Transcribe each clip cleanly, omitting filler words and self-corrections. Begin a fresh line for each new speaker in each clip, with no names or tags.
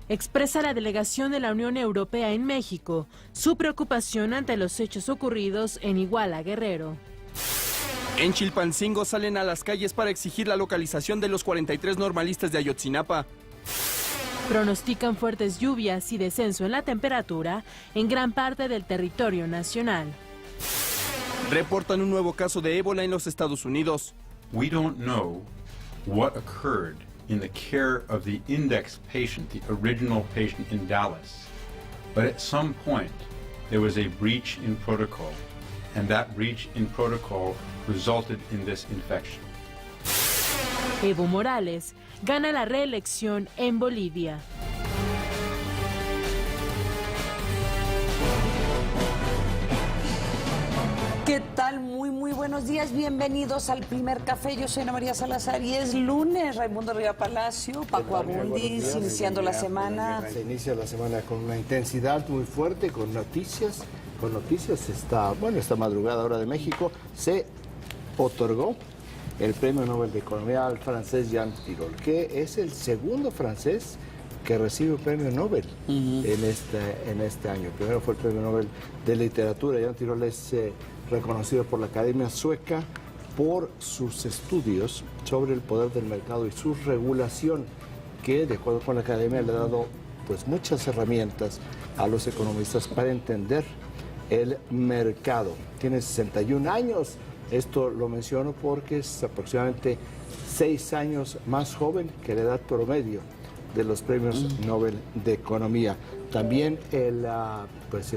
expresa la delegación de la Unión Europea en México su preocupación ante los hechos ocurridos en Iguala, Guerrero.
En Chilpancingo salen a las calles para exigir la localización de los 43 normalistas de Ayotzinapa.
Pronostican fuertes lluvias y descenso en la temperatura en gran parte del territorio nacional.
Reportan un nuevo caso de ébola en los Estados Unidos.
We don't know what occurred in the care of the index patient, the original patient in Dallas. But at some point, there was a breach in protocol, and that breach in protocol resulted in this infection.
Evo Morales gana la reelección en Bolivia.
¿Qué tal? Muy buenos días. Bienvenidos al Primer Café. Yo soy Ana María Salazar y es lunes. Raimundo Riva Palacio, Paco Abundis, iniciando la semana.
Se inicia la semana con una intensidad muy fuerte, con noticias. Esta madrugada, hora de México, se otorgó el Premio Nobel de Economía al francés Jean Tirole, que es el segundo francés que recibe un premio Nobel en este año. Primero fue el Premio Nobel de Literatura. Jean Tirole es reconocido por la Academia Sueca por sus estudios sobre el poder del mercado y su regulación, que de acuerdo con la Academia le ha dado pues muchas herramientas a los economistas para entender el mercado. Tiene 61 años. Esto lo menciono porque es aproximadamente 6 años más joven que la edad promedio de los premios Nobel de Economía. También el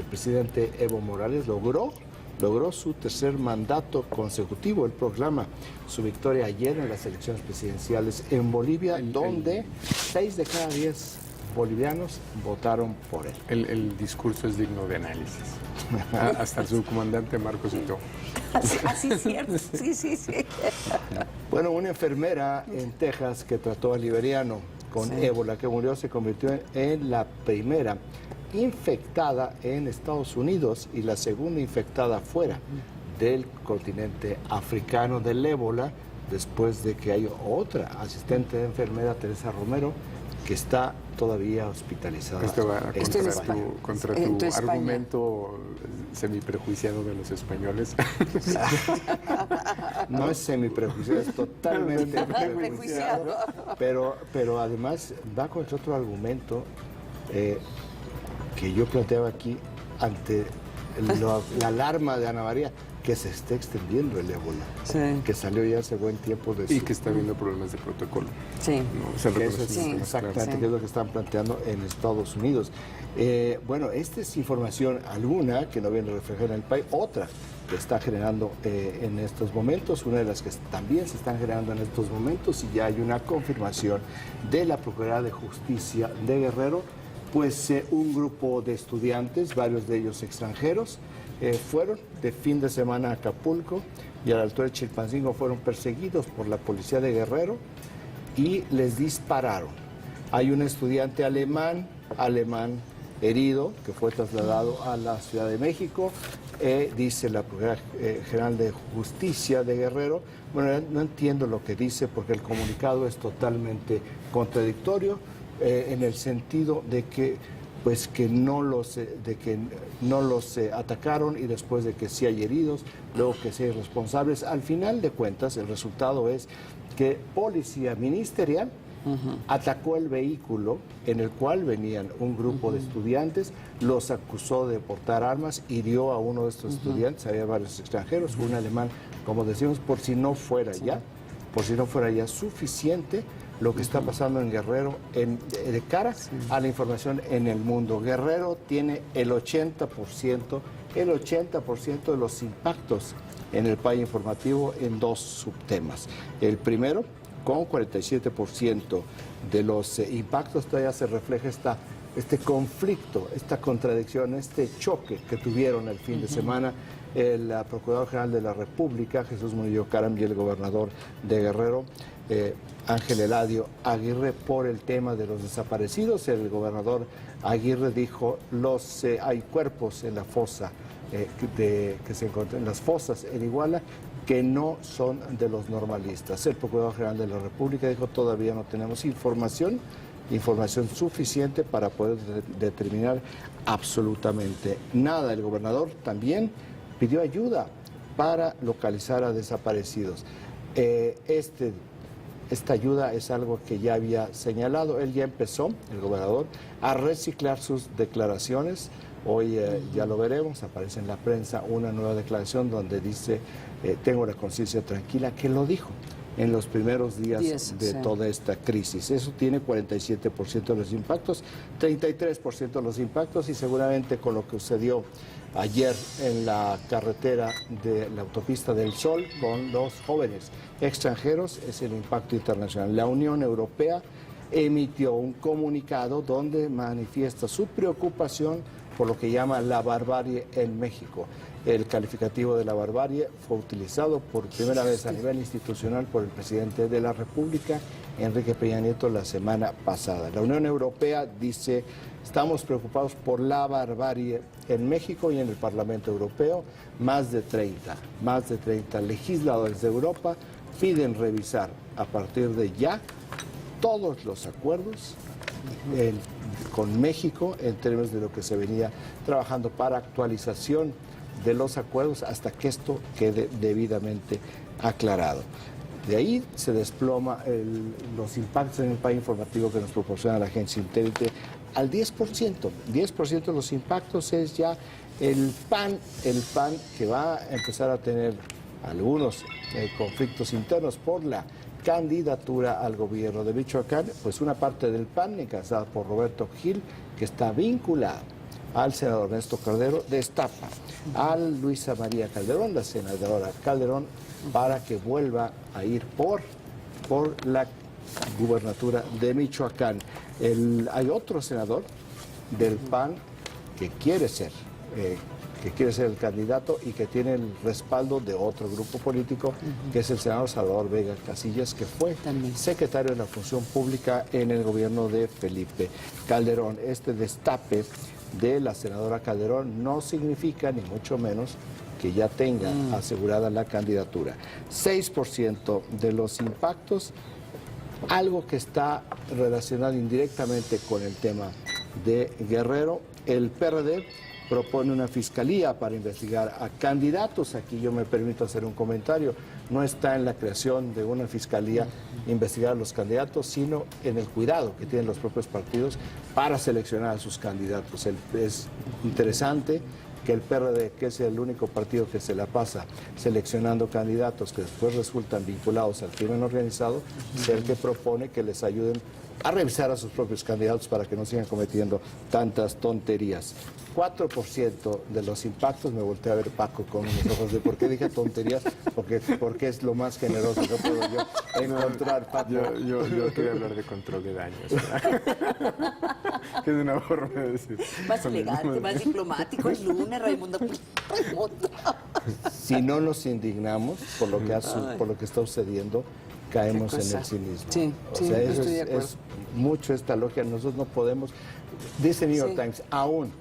presidente Evo Morales logró su tercer mandato consecutivo. Él proclama su victoria ayer en las elecciones presidenciales en Bolivia, donde 6 de cada 10 bolivianos votaron por él.
El discurso es digno de análisis. Hasta el subcomandante Marcos citó.
Así es cierto, sí.
Bueno, una enfermera en Texas que trató al liberiano con ébola que murió se convirtió en la primera infectada en Estados Unidos y la segunda infectada fuera del continente africano del ébola, después de que hay otra asistente de enfermera, Teresa Romero, que está todavía hospitalizada.
Esto va contra tu argumento semiprejuiciado de los españoles.
No es semiprejuiciado, es totalmente prejuiciado. Pero además va contra otro argumento que yo planteaba aquí ante la alarma de Ana María, que se está extendiendo el ébola, que salió ya hace buen tiempo de
y que está habiendo problemas de protocolo.
Sí.
Exactamente, que es lo que están planteando en Estados Unidos. Bueno, esta es información alguna que no viene reflejada en el país, otra que está generando en estos momentos, una de las que también se están generando en estos momentos, y ya hay una confirmación de la Procuraduría de Justicia de Guerrero, pues un grupo de estudiantes, varios de ellos extranjeros, fueron de fin de semana a Acapulco y a la altura de Chilpancingo fueron perseguidos por la policía de Guerrero y les dispararon. Hay un estudiante alemán herido que fue trasladado a la Ciudad de México, dice la Procuraduría General de Justicia de Guerrero. Bueno, no entiendo lo que dice porque el comunicado es totalmente contradictorio, en el sentido de que no los atacaron y después de que sí hay heridos, luego que sí hay responsables. Al final de cuentas, el resultado es que policía ministerial atacó el vehículo en el cual venían un grupo de estudiantes, los acusó de portar armas, hirió a uno de estos estudiantes, había varios extranjeros, un alemán, como decimos, por si no fuera ya suficiente lo que está pasando en Guerrero de cara a la información en el mundo. Guerrero tiene el 80% de los impactos en el país informativo en 2 subtemas. El primero, con 47% de los impactos, todavía se refleja este conflicto, esta contradicción, este choque que tuvieron el fin de semana el Procurador General de la República, Jesús Murillo Caram, y el gobernador de Guerrero, Ángel Eladio Aguirre, por el tema de los desaparecidos. El gobernador Aguirre dijo, hay cuerpos en la fosa, que se encuentran en las fosas en Iguala, que no son de los normalistas. El Procurador General de la República dijo, todavía no tenemos información información suficiente para poder determinar absolutamente nada. El gobernador también pidió ayuda para localizar a desaparecidos. Esta ayuda es algo que ya había señalado. Él ya empezó, el gobernador, a reciclar sus declaraciones. Hoy ya lo veremos, aparece en la prensa una nueva declaración donde dice, tengo la conciencia tranquila, que lo dijo en los primeros días de toda esta crisis. Eso tiene 47% de los impactos, 33% de los impactos, y seguramente con lo que sucedió ayer en la carretera de la autopista del Sol con los jóvenes extranjeros es el impacto internacional. La Unión Europea emitió un comunicado donde manifiesta su preocupación por lo que llama la barbarie en México. El calificativo de la barbarie fue utilizado por primera vez a nivel institucional por el presidente de la República, Enrique Peña Nieto, la semana pasada. La Unión Europea dice, estamos preocupados por la barbarie en México, y en el Parlamento Europeo más de 30 legisladores de Europa piden revisar a partir de ya todos los acuerdos con México en términos de lo que se venía trabajando para actualización de los acuerdos hasta que esto quede debidamente aclarado. De ahí se desploma los impactos en el país informativo que nos proporciona la agencia Intelligence al 10%. 10% de los impactos es ya el PAN que va a empezar a tener algunos conflictos internos por la candidatura al gobierno de Michoacán. Pues una parte del PAN, encabezada por Roberto Gil, que está vinculado al senador Ernesto Cordero, destapa a Luisa María Calderón, la senadora Calderón, para que vuelva a ir por la gubernatura de Michoacán. Hay otro senador del PAN que quiere ser el candidato y que tiene el respaldo de otro grupo político, que es el senador Salvador Vega Casillas, que fue secretario de la Función Pública en el gobierno de Felipe Calderón. Este destape de la senadora Calderón no significa ni mucho menos que ya tenga asegurada la candidatura. 6% de los impactos, algo que está relacionado indirectamente con el tema de Guerrero. El PRD propone una fiscalía para investigar a candidatos. Aquí yo me permito hacer un comentario. No está en la creación de una fiscalía investigar a los candidatos, sino en el cuidado que tienen los propios partidos para seleccionar a sus candidatos. Es interesante que el PRD, que es el único partido que se la pasa seleccionando candidatos que después resultan vinculados al crimen organizado, sea el que propone que les ayuden a revisar a sus propios candidatos para que no sigan cometiendo tantas tonterías. 4% de los impactos, me volteé a ver Paco con unos ojos de ¿por qué dije tonterías? Porque es lo más generoso que puedo yo encontrar, Paco.
Yo quería hablar de control de daños, que es una forma de decir.
Más elegante, más diplomático, es lunes, Raimundo.
Si no nos indignamos por lo que está sucediendo, caemos en el cinismo.
Sí,
eso es mucho esta lógica. Nosotros no podemos, dice New York Times, aún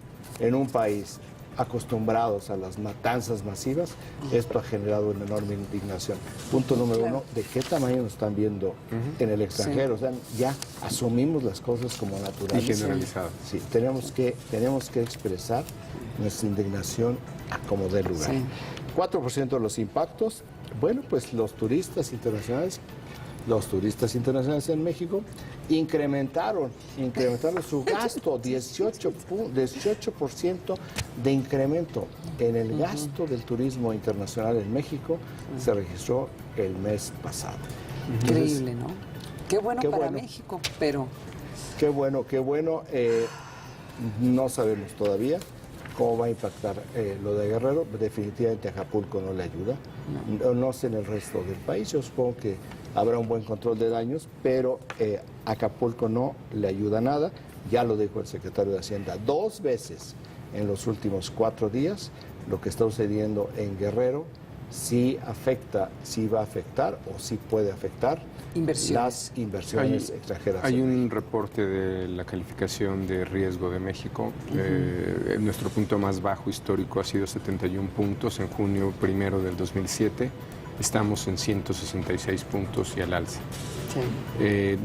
en un país acostumbrados a las matanzas masivas, esto ha generado una enorme indignación. Punto número uno, ¿de qué tamaño nos están viendo en el extranjero? O sea, ya asumimos las cosas como naturales.
Y generalizadas.
Sí, tenemos que expresar nuestra indignación a como dé lugar. 4% de los impactos, bueno, pues los turistas internacionales en México incrementaron su gasto, 18% de incremento en el gasto del turismo internacional en México se registró el mes pasado.
Increíble, ¿no? Qué bueno para México, pero...
Qué bueno. No sabemos todavía cómo va a impactar lo de Guerrero. Definitivamente Acapulco no le ayuda. No sé en el resto del país. Yo supongo que habrá un buen control de daños, pero Acapulco no le ayuda nada. Ya lo dijo el secretario de Hacienda 2 veces en los últimos 4 días. Lo que está sucediendo en Guerrero sí va a afectar o sí puede afectar las inversiones extranjeras.
Hay un reporte de la calificación de riesgo de México. Nuestro punto más bajo histórico ha sido 71 puntos en junio 1 del 2007. Estamos en 166 puntos y al alza.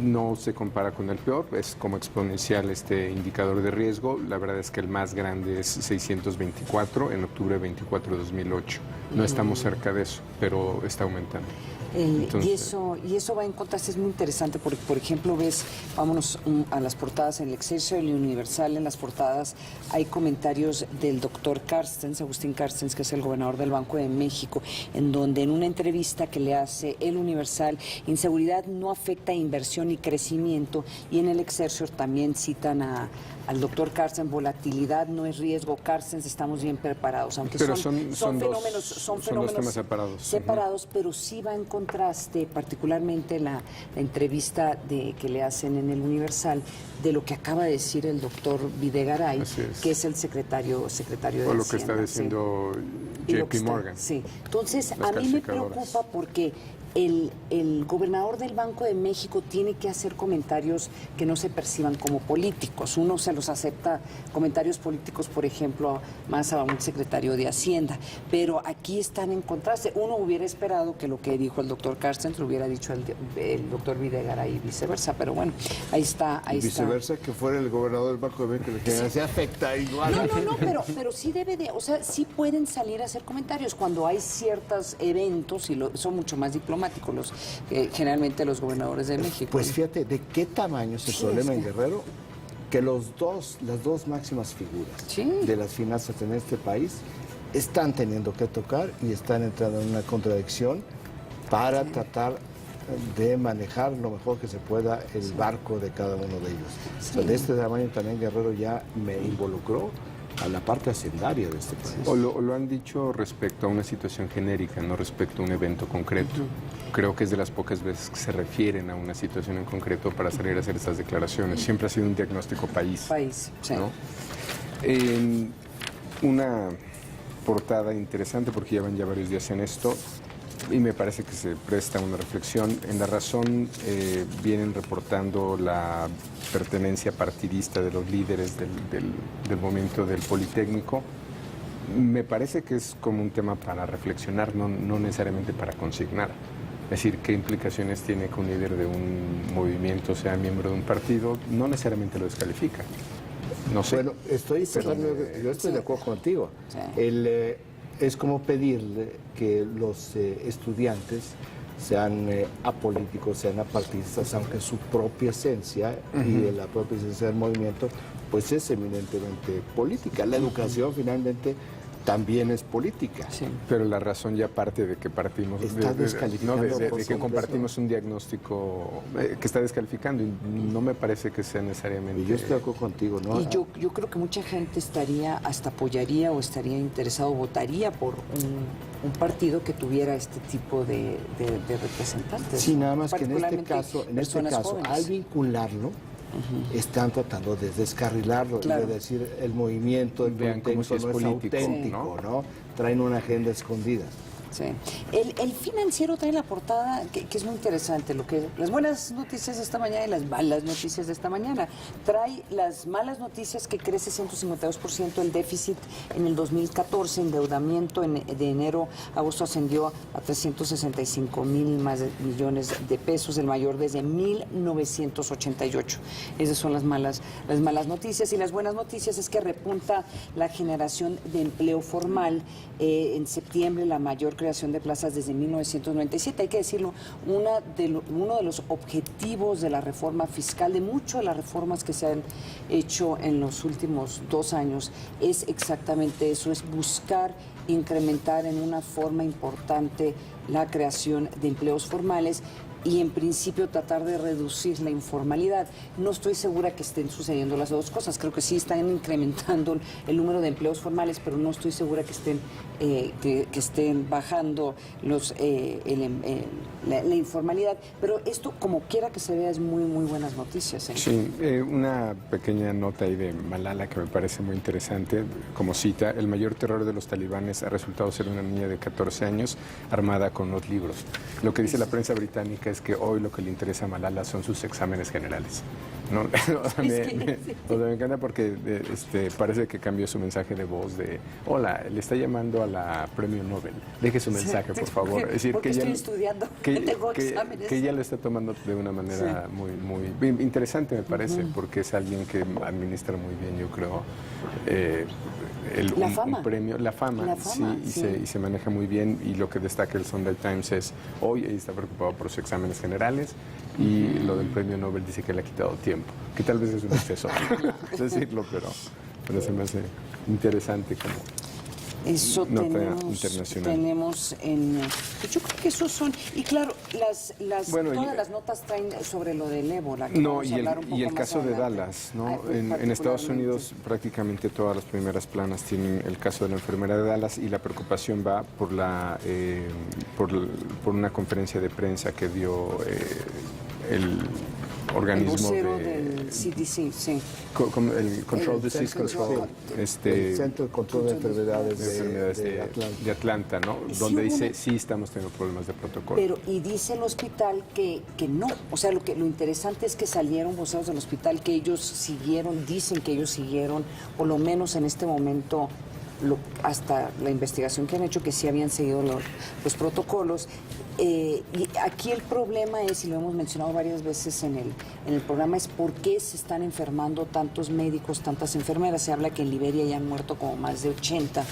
No se compara con el peor, es como exponencial este indicador de riesgo. La verdad es que el más grande es 624 en octubre 24 de 2008. No estamos cerca de eso, pero está aumentando.
Entonces, y eso va en contraste, es muy interesante porque, por ejemplo, vámonos a las portadas en el Excelsior y el Universal, en las portadas hay comentarios del doctor Carstens, Agustín Carstens, que es el gobernador del Banco de México, en donde en una entrevista que le hace el Universal, inseguridad no afecta a inversión y crecimiento, y en el Excelsior también citan al doctor Carstens, volatilidad no es riesgo, Carstens, estamos bien preparados, aunque
pero
son fenómenos
dos temas separados.
pero sí va en contraste, particularmente la entrevista que le hacen en el Universal, de lo que acaba de decir el doctor Videgaray, que es el secretario de Hacienda.
O lo que está diciendo JP Morgan.
Sí, entonces a mí me preocupa porque el gobernador del Banco de México tiene que hacer comentarios que no se perciban como políticos. Uno se los acepta, comentarios políticos, por ejemplo, más a un secretario de Hacienda, pero aquí están en contraste. Uno hubiera esperado que lo que dijo el doctor Carstens lo hubiera dicho el doctor Videgaray y viceversa, pero bueno, ahí está.
Viceversa, que fuera el gobernador del Banco de México, que se afecta igual.
No, pero sí debe de, o sea, sí pueden salir a hacer comentarios cuando hay ciertos eventos y son mucho más diplomáticos generalmente los gobernadores de México.
Pues fíjate, ¿de qué tamaño es el problema en Guerrero? Que las dos máximas figuras de las finanzas en este país están teniendo que tocar y están entrando en una contradicción para tratar de manejar lo mejor que se pueda el barco de cada uno de ellos. O sea, de este tamaño también Guerrero ya me involucró a la parte hacendaria de este país.
O lo han dicho respecto a una situación genérica, no respecto a un evento concreto. Creo que es de las pocas veces que se refieren a una situación en concreto para salir a hacer estas declaraciones. Siempre ha sido un diagnóstico país.
Sí.
¿No? Una portada interesante, porque llevan ya varios días en esto, y me parece que se presta una reflexión. En La Razón vienen reportando la pertenencia partidista de los líderes del movimiento del Politécnico. Me parece que es como un tema para reflexionar, no necesariamente para consignar. Es decir, qué implicaciones tiene que un líder de un movimiento sea miembro de un partido, no necesariamente lo descalifica. No sé.
Bueno, yo estoy de acuerdo contigo. Sí. Es como pedirle que los estudiantes sean apolíticos, sean apartidistas, aunque su propia esencia y la propia esencia del movimiento pues es eminentemente política. La educación finalmente también es política.
Sí. Pero La Razón ya parte de que partimos de que compartimos un diagnóstico que está descalificando, y no me parece que sea necesariamente.
Y yo estoy de acuerdo contigo, ¿no?
Y yo creo que mucha gente hasta apoyaría o estaría interesado, votaría por un partido que tuviera este tipo de representantes.
Sí, nada más que en este caso, al vincularlo, están tratando de descarrilarlo y de decir el movimiento del Politécnico no es auténtico, ¿no? Traen una agenda escondida.
Sí. El Financiero trae la portada que es muy interesante, las buenas noticias de esta mañana y las malas noticias de esta mañana. Trae las malas noticias, que crece 152% el déficit en el 2014, endeudamiento de enero a agosto ascendió a 365,000 más millones de pesos, el mayor desde 1988. Esas son las malas noticias. Y las buenas noticias es que repunta la generación de empleo formal. En septiembre la mayor creación de plazas desde 1997. Hay que decirlo, uno de los objetivos de la reforma fiscal, de muchas de las reformas que se han hecho en los últimos 2 años, es exactamente eso, es buscar incrementar en una forma importante la creación de empleos formales y en principio tratar de reducir la informalidad. No estoy segura que estén sucediendo las dos cosas. Creo que sí están incrementando el número de empleos formales, pero no estoy segura que estén bajando la informalidad. Pero esto, como quiera que se vea, es muy, muy buenas noticias.
Sí, una pequeña nota ahí de Malala que me parece muy interesante. Como cita, el mayor terror de los talibanes ha resultado ser una niña de 14 años armada con los libros. Lo que dice la prensa británica es que hoy lo que le interesa a Malala son sus exámenes generales. ¿No? O sea, me encanta porque parece que cambió su mensaje de voz de hola, le está llamando a la premio Nobel. Deje su mensaje, por favor.
Es
decir,
porque
que
estoy
ella,
estudiando, tengo exámenes.
que ella lo está tomando de una manera muy interesante, me parece, porque es alguien que administra muy bien, yo creo, un premio, la fama, sí. Y se maneja muy bien, y lo que destaca el Sunday Times es hoy ella está preocupado por sus exámenes generales y lo del premio Nobel dice que le ha quitado tiempo, que tal vez es un exceso decirlo, pero se me hace interesante como
eso
nota internacional.
tenemos en... Yo creo que esos son... Y claro, todas las notas traen sobre lo del ébola.
No, y el caso de Dallas, ¿no? En Estados Unidos prácticamente todas las primeras planas tienen el caso de la enfermera de Dallas, y la preocupación va por una conferencia de prensa que dio el organismo
del CDC, sí.
El Control Disease Control,
el Centro de Control de Enfermedades
de Atlanta, ¿no? Donde dice sí estamos teniendo problemas de protocolo.
Pero y dice el hospital que no, o sea, lo interesante es que salieron voceros del hospital que dicen que ellos siguieron, por lo menos en este momento, hasta la investigación que han hecho, que sí habían seguido los protocolos. Y aquí el problema es, y lo hemos mencionado varias veces en el programa, es por qué se están enfermando tantos médicos, tantas enfermeras. Se habla que en Liberia ya han muerto como más de 80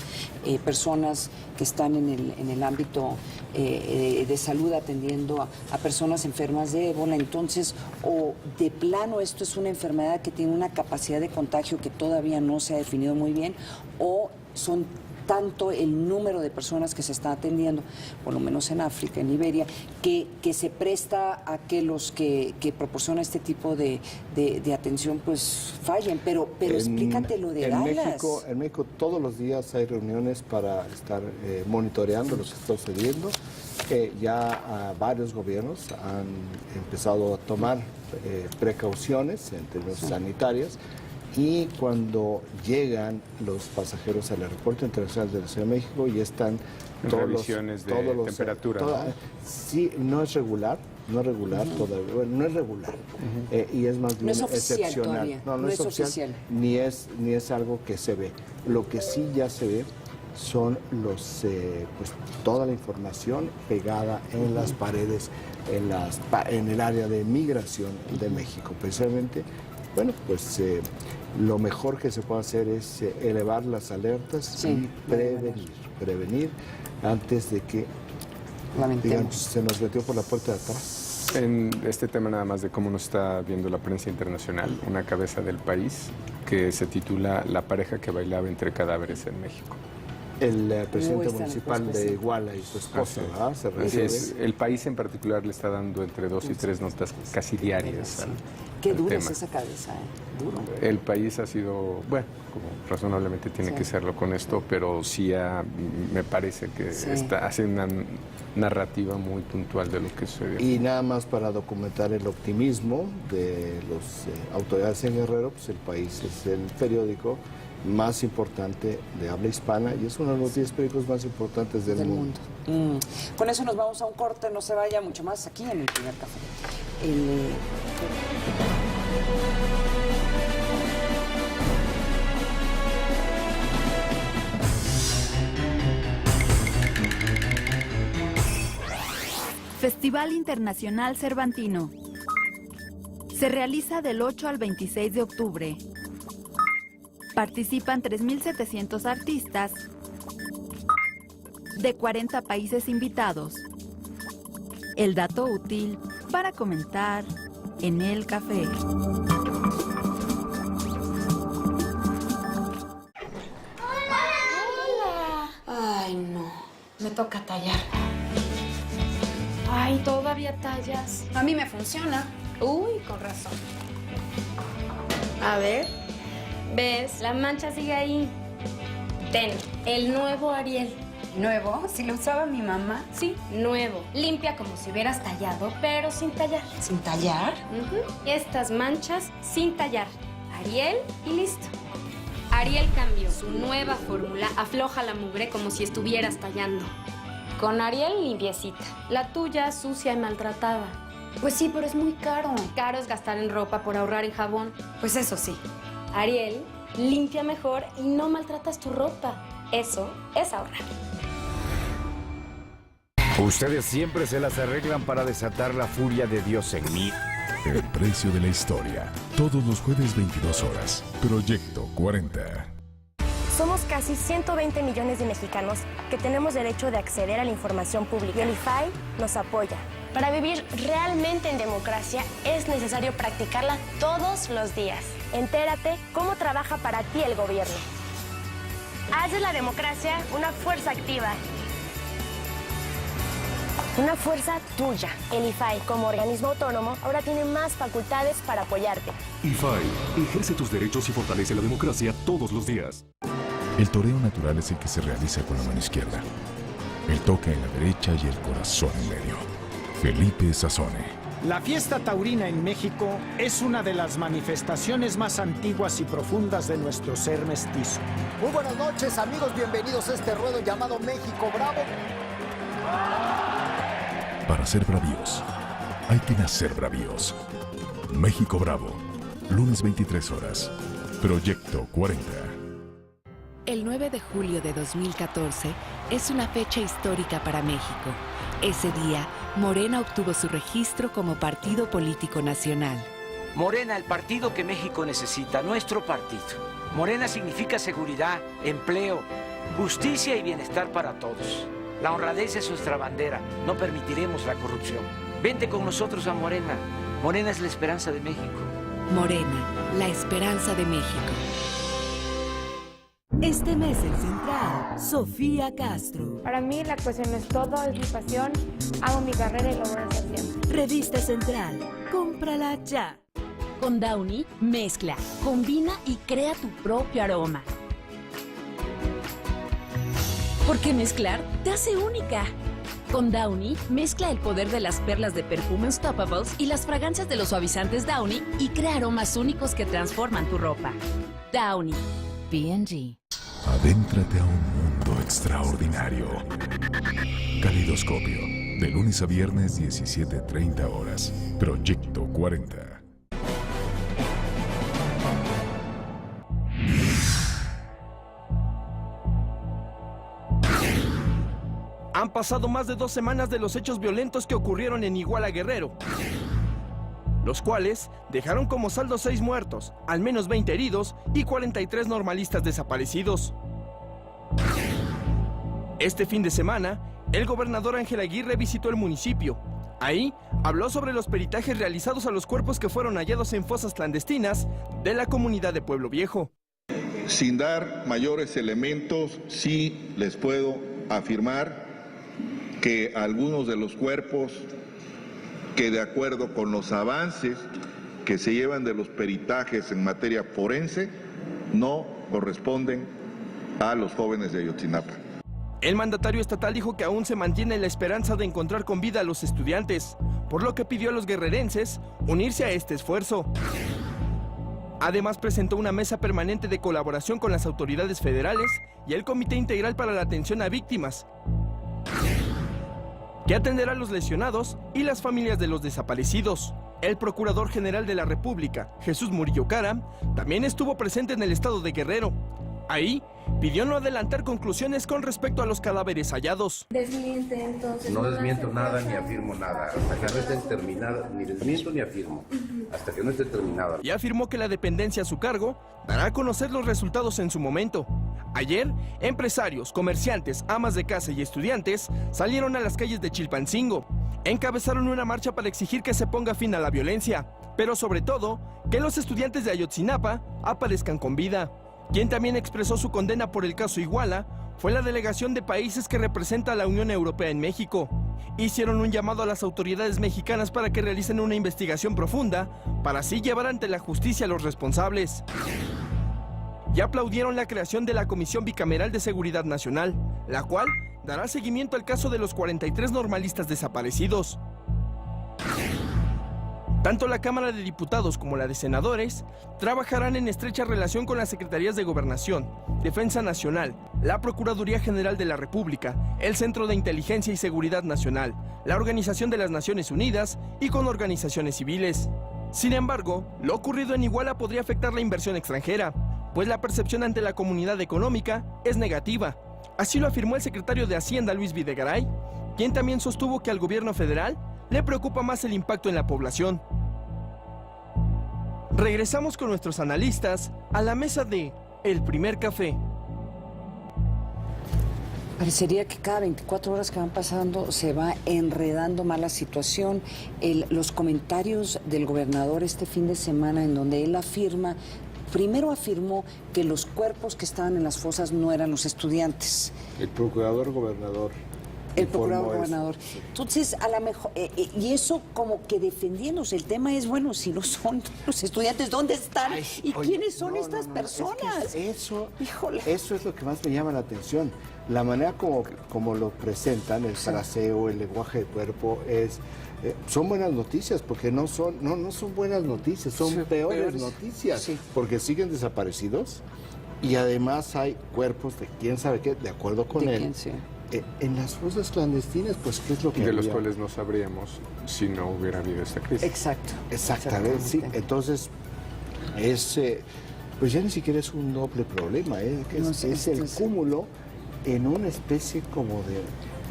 personas que están en el ámbito de salud atendiendo a personas enfermas de ébola. Entonces, o de plano esto es una enfermedad que tiene una capacidad de contagio que todavía no se ha definido muy bien, o son tanto el número de personas que se están atendiendo, por lo menos en África, en Liberia, que se presta a que los que proporcionan este tipo de atención pues fallen. Pero explícate lo de Dallas.
En México todos los días hay reuniones para estar monitoreando lo que está sucediendo. Ya varios gobiernos han empezado a tomar precauciones en términos sanitarios. Y cuando llegan los pasajeros al Aeropuerto Internacional de la Ciudad de México, ya están
revisiones de temperatura.
Sí, no es regular todavía, bueno, no es regular, y es más bien excepcional. No es oficial, ni es algo que se ve. Lo que sí ya se ve son toda la información pegada en las paredes, en el área de migración de México, precisamente. Bueno, pues lo mejor que se puede hacer es elevar las alertas y prevenir antes de que, digamos, se nos metió por la puerta de atrás.
En este tema nada más de cómo nos está viendo la prensa internacional, una cabeza del país que se titula La pareja que bailaba entre cadáveres en México.
El presidente municipal de Iguala y su esposa, ¿verdad? Se refiere.
El país en particular le está dando entre 2 y 3 notas casi diarias.
Qué dura es esa cabeza, duro.
El país ha sido, bueno, como razonablemente tiene que serlo con esto, pero sí me parece que hace una narrativa muy puntual de lo que sucedió.
Y nada más para documentar el optimismo de las autoridades en Guerrero, pues El País es el periódico más importante de habla hispana y es uno de los 10 periódicos más importantes del mundo.
Con eso nos vamos a un corte, no se vaya mucho más aquí en El Primer Café.
Festival Internacional Cervantino. Se realiza del 8 al 26 de octubre. Participan 3.700 artistas de 40 países invitados. El dato útil para comentar en el café.
Ay, no. Me toca tallar. Ay, todavía tallas. A mí me funciona. Uy, con razón. A ver. ¿Ves? La mancha sigue ahí. Ten, el nuevo Ariel.
¿Nuevo? ¿Si lo usaba mi mamá?
Sí, nuevo. Limpia como si hubieras tallado, pero sin tallar.
¿Sin tallar?
Estas manchas sin tallar. Ariel y listo. Ariel cambió. Su nueva fórmula afloja la mugre como si estuvieras tallando. Con Ariel, limpiecita. La tuya, sucia y maltratada.
Pues sí, pero es muy caro.
Caro es gastar en ropa por ahorrar en jabón.
Pues eso sí.
Ariel, limpia mejor y no maltratas tu ropa. Eso es ahorrar.
Ustedes siempre se las arreglan para desatar la furia de Dios en mí.
El precio de la historia. Todos los jueves 22 horas. Proyecto 40.
Somos casi 120 millones de mexicanos que tenemos derecho de acceder a la información pública y el IFAI nos apoya. Para vivir realmente en democracia es necesario practicarla todos los días. Entérate cómo trabaja para ti el gobierno. Haz de la democracia una fuerza activa. Una fuerza tuya. El IFAI, como organismo autónomo, ahora tiene más facultades para apoyarte.
IFAI, ejerce tus derechos y fortalece la democracia todos los días.
El toreo natural es el que se realiza con la mano izquierda. El toque en la derecha y el corazón en medio. Felipe Sassone.
La fiesta taurina en México es una de las manifestaciones más antiguas y profundas de nuestro ser mestizo.
Muy buenas noches, amigos. Bienvenidos a este ruedo llamado México Bravo.
Para ser bravíos, hay que nacer bravíos. México Bravo, lunes 23 horas. Proyecto 40.
El 9 de julio de 2014 es una fecha histórica para México. Ese día, Morena obtuvo su registro como partido político nacional.
Morena, el partido que México necesita, nuestro partido. Morena significa seguridad, empleo, justicia y bienestar para todos. La honradez es nuestra bandera, no permitiremos la corrupción. Vente con nosotros a Morena. Morena es la esperanza de México.
Morena, la esperanza de México.
Este mes en Central, Sofía Castro.
Para mí la actuación es todo, es mi pasión. Amo mi carrera y lo voy a hacer siempre.
Revista Central, cómprala ya.
Con Downy, mezcla, combina y crea tu propio aroma. Porque mezclar te hace única. Con Downy, mezcla el poder de las perlas de perfume Unstoppables y las fragancias de los suavizantes Downy y crea aromas únicos que transforman tu ropa. Downy. P&G.
Adéntrate a un mundo extraordinario. Calidoscopio. De lunes a viernes, 17:30 horas. Proyecto 40.
Han pasado más de 2 semanas de los hechos violentos que ocurrieron en Iguala, Guerrero, los cuales dejaron como saldo 6 muertos, al menos 20 heridos y 43 normalistas desaparecidos. Este fin de semana, el gobernador Ángel Aguirre visitó el municipio. Ahí habló sobre los peritajes realizados a los cuerpos que fueron hallados en fosas clandestinas de la comunidad de Pueblo Viejo.
Sin dar mayores elementos, sí les puedo afirmar que algunos de los cuerpos que, de acuerdo con los avances que se llevan de los peritajes en materia forense, no corresponden a los jóvenes de Ayotzinapa.
El mandatario estatal dijo que aún se mantiene la esperanza de encontrar con vida a los estudiantes, por lo que pidió a los guerrerenses unirse a este esfuerzo. Además, presentó una mesa permanente de colaboración con las autoridades federales y el Comité Integral para la Atención a Víctimas, que atenderá a los lesionados y las familias de los desaparecidos. El Procurador General de la República, Jesús Murillo Cara, también estuvo presente en el estado de Guerrero. Ahí pidió no adelantar conclusiones con respecto a los cadáveres hallados.
Desmiente entonces.
No desmiento nada ni afirmo nada. Hasta que no estén terminadas, ni desmiento ni afirmo. Hasta que no esté terminada.
Y afirmó que la dependencia a su cargo dará a conocer los resultados en su momento. Ayer, empresarios, comerciantes, amas de casa y estudiantes salieron a las calles de Chilpancingo. Encabezaron una marcha para exigir que se ponga fin a la violencia, pero sobre todo, que los estudiantes de Ayotzinapa aparezcan con vida. Quien también expresó su condena por el caso Iguala fue la delegación de países que representa a la Unión Europea en México. Hicieron un llamado a las autoridades mexicanas para que realicen una investigación profunda para así llevar ante la justicia a los responsables. Y aplaudieron la creación de la Comisión Bicameral de Seguridad Nacional, la cual dará seguimiento al caso de los 43 normalistas desaparecidos. Tanto la Cámara de Diputados como la de Senadores trabajarán en estrecha relación con las Secretarías de Gobernación, Defensa Nacional, la Procuraduría General de la República, el Centro de Inteligencia y Seguridad Nacional, la Organización de las Naciones Unidas y con organizaciones civiles. Sin embargo, lo ocurrido en Iguala podría afectar la inversión extranjera, pues la percepción ante la comunidad económica es negativa. Así lo afirmó el secretario de Hacienda, Luis Videgaray, quien también sostuvo que al gobierno federal le preocupa más el impacto en la población. Regresamos con nuestros analistas a la mesa de El Primer Café.
Parecería que cada 24 horas que van pasando se va enredando más la situación. Los comentarios del gobernador este fin de semana en donde él primero afirmó que los cuerpos que estaban en las fosas no eran los estudiantes.
El procurador gobernador.
El procurador gobernador. Entonces, a lo mejor, y eso como que defendiéndose, el tema es, bueno, si no son los estudiantes, ¿dónde están? ¿Y quiénes son estas personas?
Es que eso es lo que más me llama la atención. La manera como lo presentan, el fraseo, el lenguaje de cuerpo, son buenas noticias, porque no son buenas noticias, son peores noticias, porque siguen desaparecidos y además hay cuerpos de quién sabe qué, de acuerdo con él. En las fosas clandestinas, pues, ¿qué es lo que
de los cuales no sabríamos si no hubiera habido esta crisis?
Exacto.
Exactamente, sí. Entonces, pues ya ni siquiera es un doble problema, es el cúmulo en una especie como de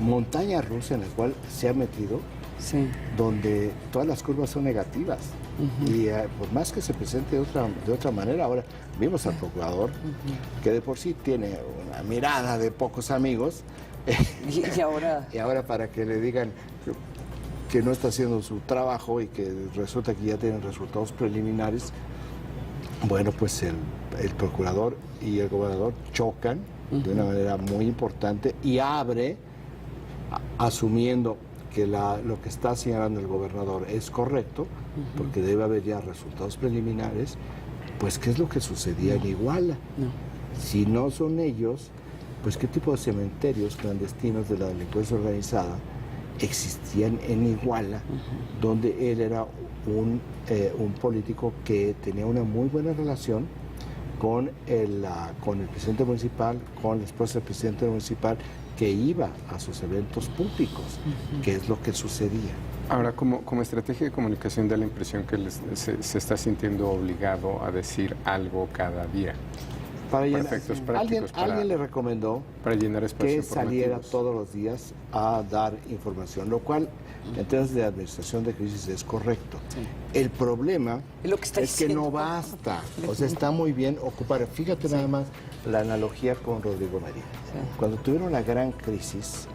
montaña rusa en la cual se ha metido, donde todas las curvas son negativas. Y por más que se presente de otra manera, ahora vimos al procurador, que de por sí tiene una mirada de pocos amigos,
y
ahora para que le digan que no está haciendo su trabajo y que resulta que ya tienen resultados preliminares, bueno, pues el procurador y el gobernador chocan de una manera muy importante y abre, asumiendo que lo que está señalando el gobernador es correcto, porque debe haber ya resultados preliminares, pues ¿qué es lo que sucedía en Iguala? Si no son ellos, pues ¿qué tipo de cementerios clandestinos de la delincuencia organizada existían en Iguala, donde él era un político que tenía una muy buena relación con el presidente municipal, con la esposa del presidente municipal, que iba a sus eventos públicos, que es lo que sucedía.
Ahora, como estrategia de comunicación da la impresión que se está sintiendo obligado a decir algo cada día.
Alguien le recomendó
para llenar
que saliera todos los días a dar información, lo cual en términos de administración de crisis es correcto. El problema es que no basta, o sea, está muy bien ocupar. Fíjate nada más la analogía con Rodrigo María. Cuando tuvieron la gran crisis,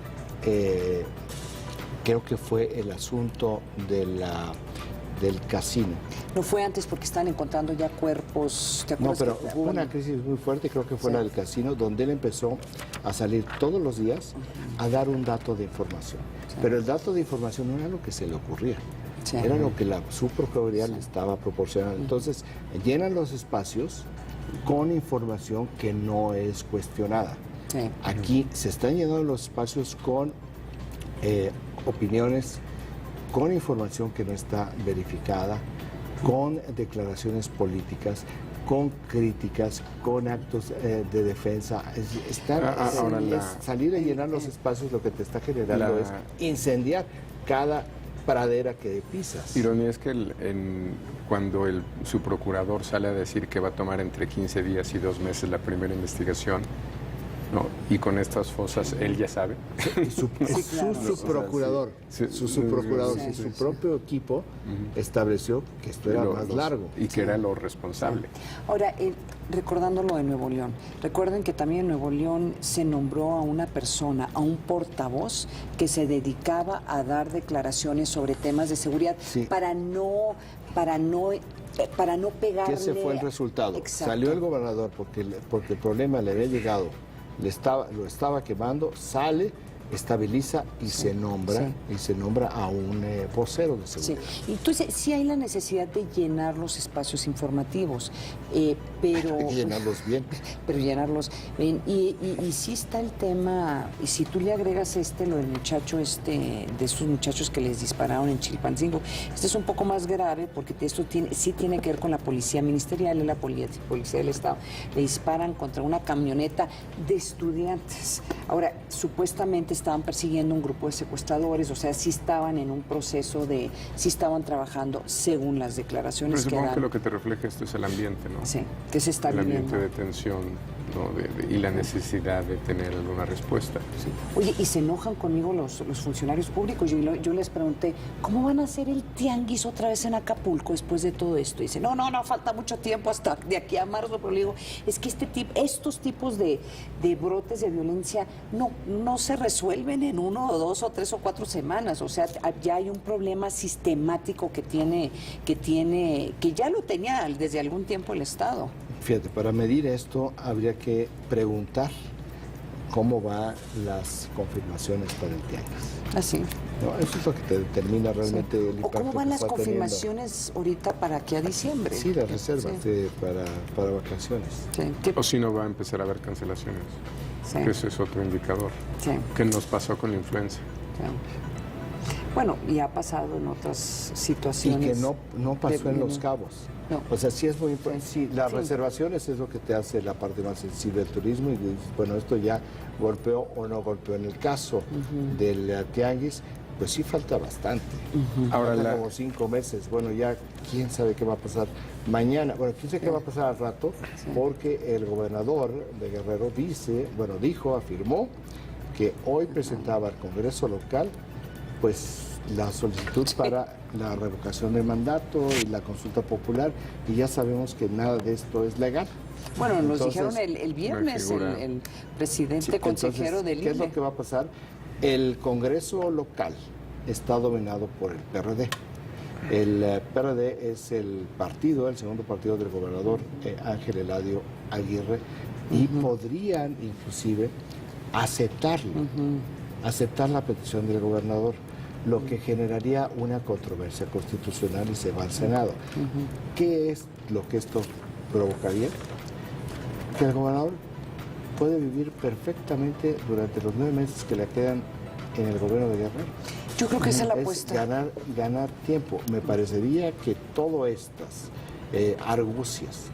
creo que fue el asunto del casino.
No fue antes porque están encontrando ya cuerpos. ¿Te acuerdas?
No, pero hubo una crisis muy fuerte, creo que fue la del casino, donde él empezó a salir todos los días a dar un dato de información. Pero el dato de información no era lo que se le ocurría, era lo que su Procuraduría le estaba proporcionando. Entonces, llenan los espacios con información que no es cuestionada. Aquí se están llenando los espacios con opiniones, con información que no está verificada, con declaraciones políticas, con críticas, con actos de defensa. Salir a llenar los espacios lo que te está generando es incendiar cada pradera que pisas.
Ironía es que cuando su procurador sale a decir que va a tomar entre 15 días y 2 meses la primera investigación, ¿no? Y con estas fosas él ya sabe.
Su procurador, su propio equipo estableció que esto era más largo.
Y que era lo responsable.
Ahora, recordando lo de Nuevo León, recuerden que también en Nuevo León se nombró a una persona, a un portavoz que se dedicaba a dar declaraciones sobre temas de seguridad para no pegarle.
Que ese fue el resultado. Salió el gobernador porque el problema le había llegado, lo estaba quemando, sale estabiliza y se nombra a un vocero de seguridad.
Sí. Entonces, sí hay la necesidad de llenar los espacios informativos, pero...
Hay que llenarlos bien.
Pero llenarlos bien. Y sí está el tema, y si tú le agregas lo del muchacho de estos muchachos que les dispararon en Chilpancingo, este es un poco más grave porque esto sí tiene que ver con la policía ministerial, la policía del Estado. Le disparan contra una camioneta de estudiantes. Ahora, supuestamente estaban persiguiendo un grupo de secuestradores, o sea, sí estaban en un proceso sí estaban trabajando según las declaraciones
Pero supongo
que dan.
que lo que te refleja esto es el ambiente, ¿no?
Sí, que se está viviendo.
El ambiente de tensión, ¿no? Y la necesidad de tener alguna respuesta.
Sí. Oye, y se enojan conmigo los funcionarios públicos. Yo les pregunté, ¿cómo van a hacer el tianguis otra vez en Acapulco después de todo esto? Y dicen, no, falta mucho tiempo hasta de aquí a marzo. Pero le digo, es que estos tipos de brotes de violencia no se resuelven en 1 o 2 o 3 o 4 semanas. O sea, ya hay un problema sistemático que ya lo tenía desde algún tiempo el Estado.
Fíjate, para medir esto habría que preguntar cómo van las confirmaciones para el tianguis.
¿Ah, sí?
No, eso es lo que te determina realmente el impacto.
¿O cómo van
que
las
está
confirmaciones ahorita para que a diciembre?
Sí, las reservas para vacaciones.
Sí.
O si no va a empezar a haber cancelaciones.
Sí.
Que ese es otro indicador.
Sí.
¿Qué nos pasó con la influenza?
Sí. Bueno, y ha pasado en otras situaciones.
Y que no pasó en Los Cabos.
No.
O sea, sí es muy importante. Sí, las reservaciones es lo que te hace la parte más sensible del turismo y dices, bueno, esto ya golpeó o no golpeó. En el caso del tianguis, pues sí falta bastante. Ahora como 5 meses. Bueno, ya quién sabe qué va a pasar mañana. Bueno, quién sabe qué va a pasar al rato, porque el gobernador de Guerrero afirmó que hoy presentaba al Congreso local, pues la solicitud para la revocación del mandato y la consulta popular, y ya sabemos que nada de esto es legal.
Bueno, nos dijeron el viernes el presidente consejero del INE.
¿Qué es lo que va a pasar? El Congreso local está dominado por el PRD. El PRD es el segundo partido del gobernador Ángel Eladio Aguirre, y podrían inclusive aceptar la petición del gobernador, lo que generaría una controversia constitucional y se va al Senado. ¿Qué es lo que esto provocaría? Que el gobernador puede vivir perfectamente durante los 9 meses que le quedan en el gobierno de Guerrero.
Yo creo que esa es la apuesta.
Ganar tiempo. Me parecería que todas estas argucias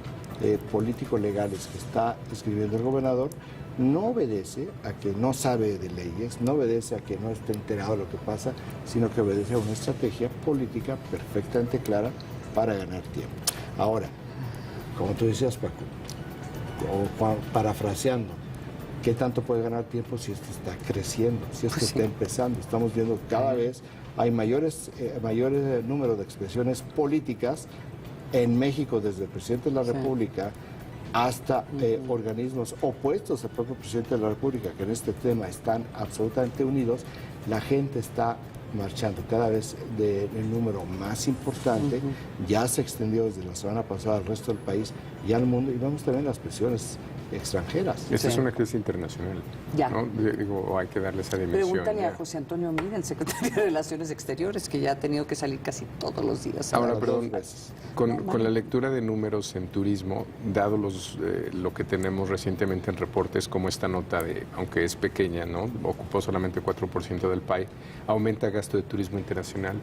político-legales que está escribiendo el gobernador no obedece a que no sabe de leyes, no obedece a que no esté enterado de lo que pasa, sino que obedece a una estrategia política perfectamente clara para ganar tiempo. Ahora, como tú decías, Paco, o parafraseando, ¿qué tanto puede ganar tiempo si esto está creciendo, si esto está empezando? Estamos viendo que cada vez hay mayores número de expresiones políticas en México, desde el presidente de la República hasta organismos opuestos al propio presidente de la República, que en este tema están absolutamente unidos. La gente está marchando cada vez en número más importante, ya se extendió desde la semana pasada al resto del país y al mundo, y vemos también las presiones extranjeras.
Esta es una crisis internacional, ¿no? Digo, hay que darle esa dimensión.
Pregúntale a José Antonio Mid, el secretario de Relaciones Exteriores, que ya ha tenido que salir casi todos los días.
Ahora, perdón, con la lectura de números en turismo, dado lo que tenemos recientemente en reportes, como esta nota aunque es pequeña, ¿no? Ocupó solamente 4% del PAI, aumenta gasto de turismo internacional.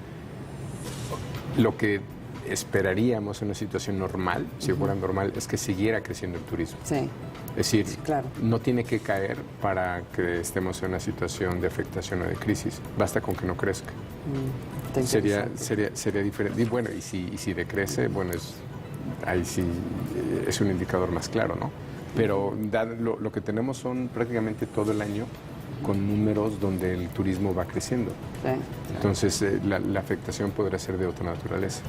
Lo que esperaríamos en una situación normal, si fuera normal, es que siguiera creciendo el turismo.
Sí.
Es decir, no tiene que caer para que estemos en una situación de afectación o de crisis. Basta con que no crezca. Sería diferente. Y bueno, y si decrece, bueno, ahí sí es un indicador más claro, ¿no? Pero lo que tenemos son prácticamente todo el año con números donde el turismo va creciendo. Entonces, la afectación podrá ser de otra naturaleza.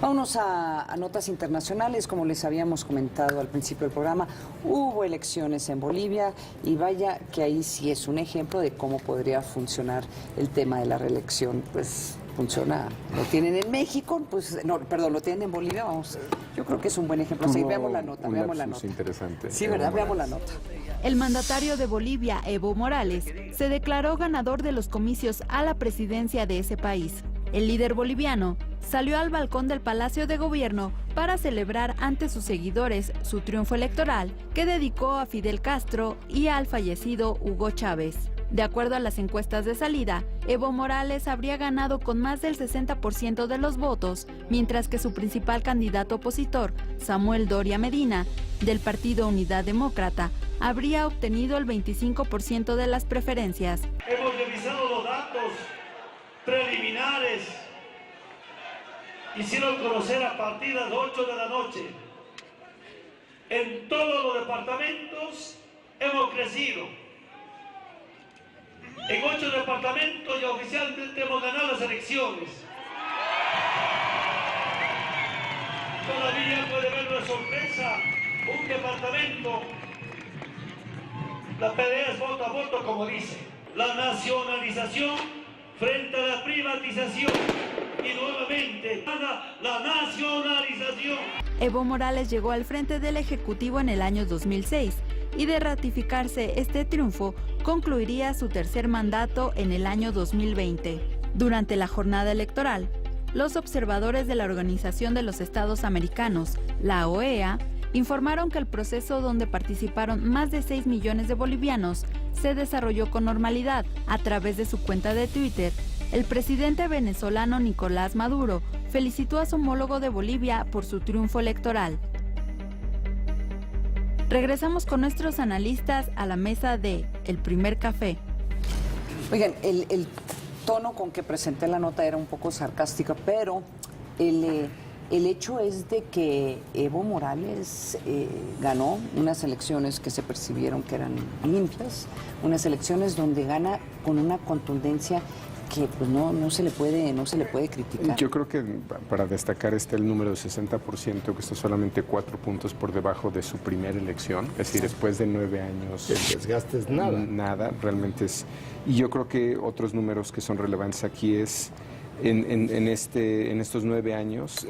Vámonos a notas internacionales. Como les habíamos comentado al principio del programa, hubo elecciones en Bolivia y vaya que ahí sí es un ejemplo de cómo podría funcionar el tema de la reelección. Pues funciona, lo tienen en México, lo tienen en Bolivia, vamos. Yo creo que es un buen ejemplo. Sí, veamos la nota, veamos la nota.
Interesante.
Sí, ¿verdad? Veamos la nota.
El mandatario de Bolivia, Evo Morales, se declaró ganador de los comicios a la presidencia de ese país. El líder boliviano salió al balcón del Palacio de Gobierno para celebrar ante sus seguidores su triunfo electoral, que dedicó a Fidel Castro y al fallecido Hugo Chávez. De acuerdo a las encuestas de salida, Evo Morales habría ganado con más del 60% de los votos, mientras que su principal candidato opositor, Samuel Doria Medina, del Partido Unidad Demócrata, habría obtenido el 25% de las preferencias.
Hemos revisado los datos preliminares. Hicieron conocer a partir de las 8 de la noche. En todos los departamentos hemos crecido. En 8 departamentos ya oficialmente hemos ganado las elecciones. Todavía puede haber una sorpresa, un departamento. La pelea es voto a voto, como dice. La nacionalización frente a la privatización. Y nuevamente gana la nacionalización.
Evo Morales llegó al frente del Ejecutivo en el año 2006 y de ratificarse este triunfo, concluiría su tercer mandato en el año 2020. Durante la jornada electoral, los observadores de la Organización de los Estados Americanos, la OEA, informaron que el proceso, donde participaron más de 6 millones de bolivianos, se desarrolló con normalidad. A través de su cuenta de Twitter, el presidente venezolano Nicolás Maduro felicitó a su homólogo de Bolivia por su triunfo electoral. Regresamos con nuestros analistas a la mesa de El Primer Café.
Oigan, el tono con que presenté la nota era un poco sarcástica, pero el hecho es de que Evo Morales ganó unas elecciones que se percibieron que eran limpias, unas elecciones donde gana con una contundencia que pues no se le puede criticar.
Yo creo que para destacar está el número de 60%, que está solamente 4 puntos por debajo de su primera elección, es decir, después de 9 años.
El desgaste es nada.
Nada, realmente es. Y yo creo que otros números que son relevantes aquí es, en estos 9 años,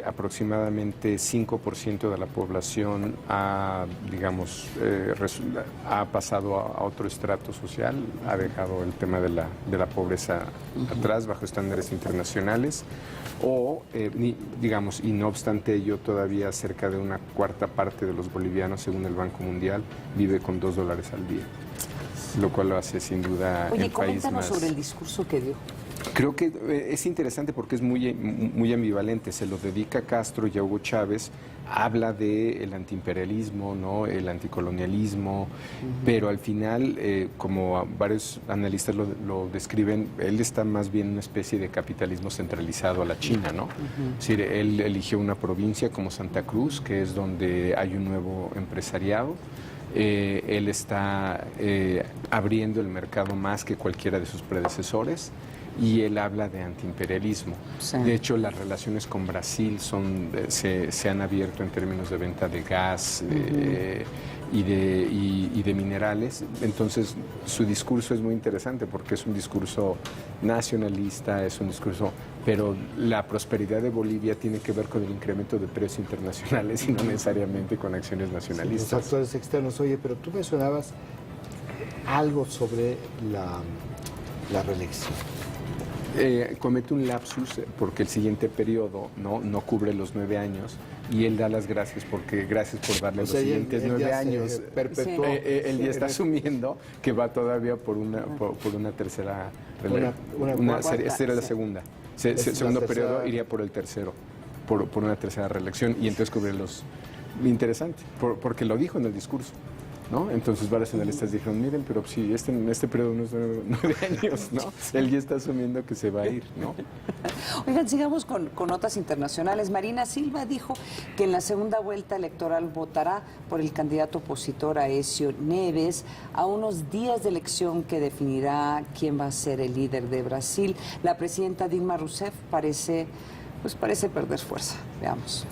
aproximadamente 5% de la población ha pasado a otro estrato social, ha dejado el tema de la pobreza atrás bajo estándares internacionales, y no obstante ello, todavía cerca de una cuarta parte de los bolivianos, según el Banco Mundial, vive con $2 al día, lo cual lo hace sin duda el país más.
Oye, coméntanos sobre el discurso que dio.
Creo que es interesante porque es muy ambivalente. Se lo dedica a Castro y a Hugo Chávez. Habla del antiimperialismo, ¿no? El anticolonialismo, pero al final, como varios analistas lo describen, él está más bien en una especie de capitalismo centralizado a la China, ¿no? Es decir, él eligió una provincia como Santa Cruz, que es donde hay un nuevo empresariado. Él está abriendo el mercado más que cualquiera de sus predecesores. Y él habla de antiimperialismo. Sí. De hecho, las relaciones con Brasil se han abierto en términos de venta de gas y de minerales. Entonces, su discurso es muy interesante porque es un discurso nacionalista, pero la prosperidad de Bolivia tiene que ver con el incremento de precios internacionales y no necesariamente con acciones nacionalistas.
Sí, los factores externos. Oye, pero tú mencionabas algo sobre la reelección.
Comete un lapsus porque el siguiente periodo no cubre los 9 años y él da las gracias por darle los siguientes 9 años.
Perpetuó.
Él ya está asumiendo que va todavía por una tercera. Esta era la segunda. Segundo periodo iría por el tercero, por una tercera reelección y entonces cubre los. Interesante, porque lo dijo en el discurso. ¿No? Entonces varios analistas dijeron, miren, pero si en este periodo no es 9 años, ¿no? Él ya está asumiendo que se va a ir, ¿no?
Oigan, sigamos con notas internacionales. Marina Silva dijo que en la segunda vuelta electoral votará por el candidato opositor Aécio Neves a unos días de elección que definirá quién va a ser el líder de Brasil. La presidenta Dilma Rousseff parece perder fuerza. Veamos.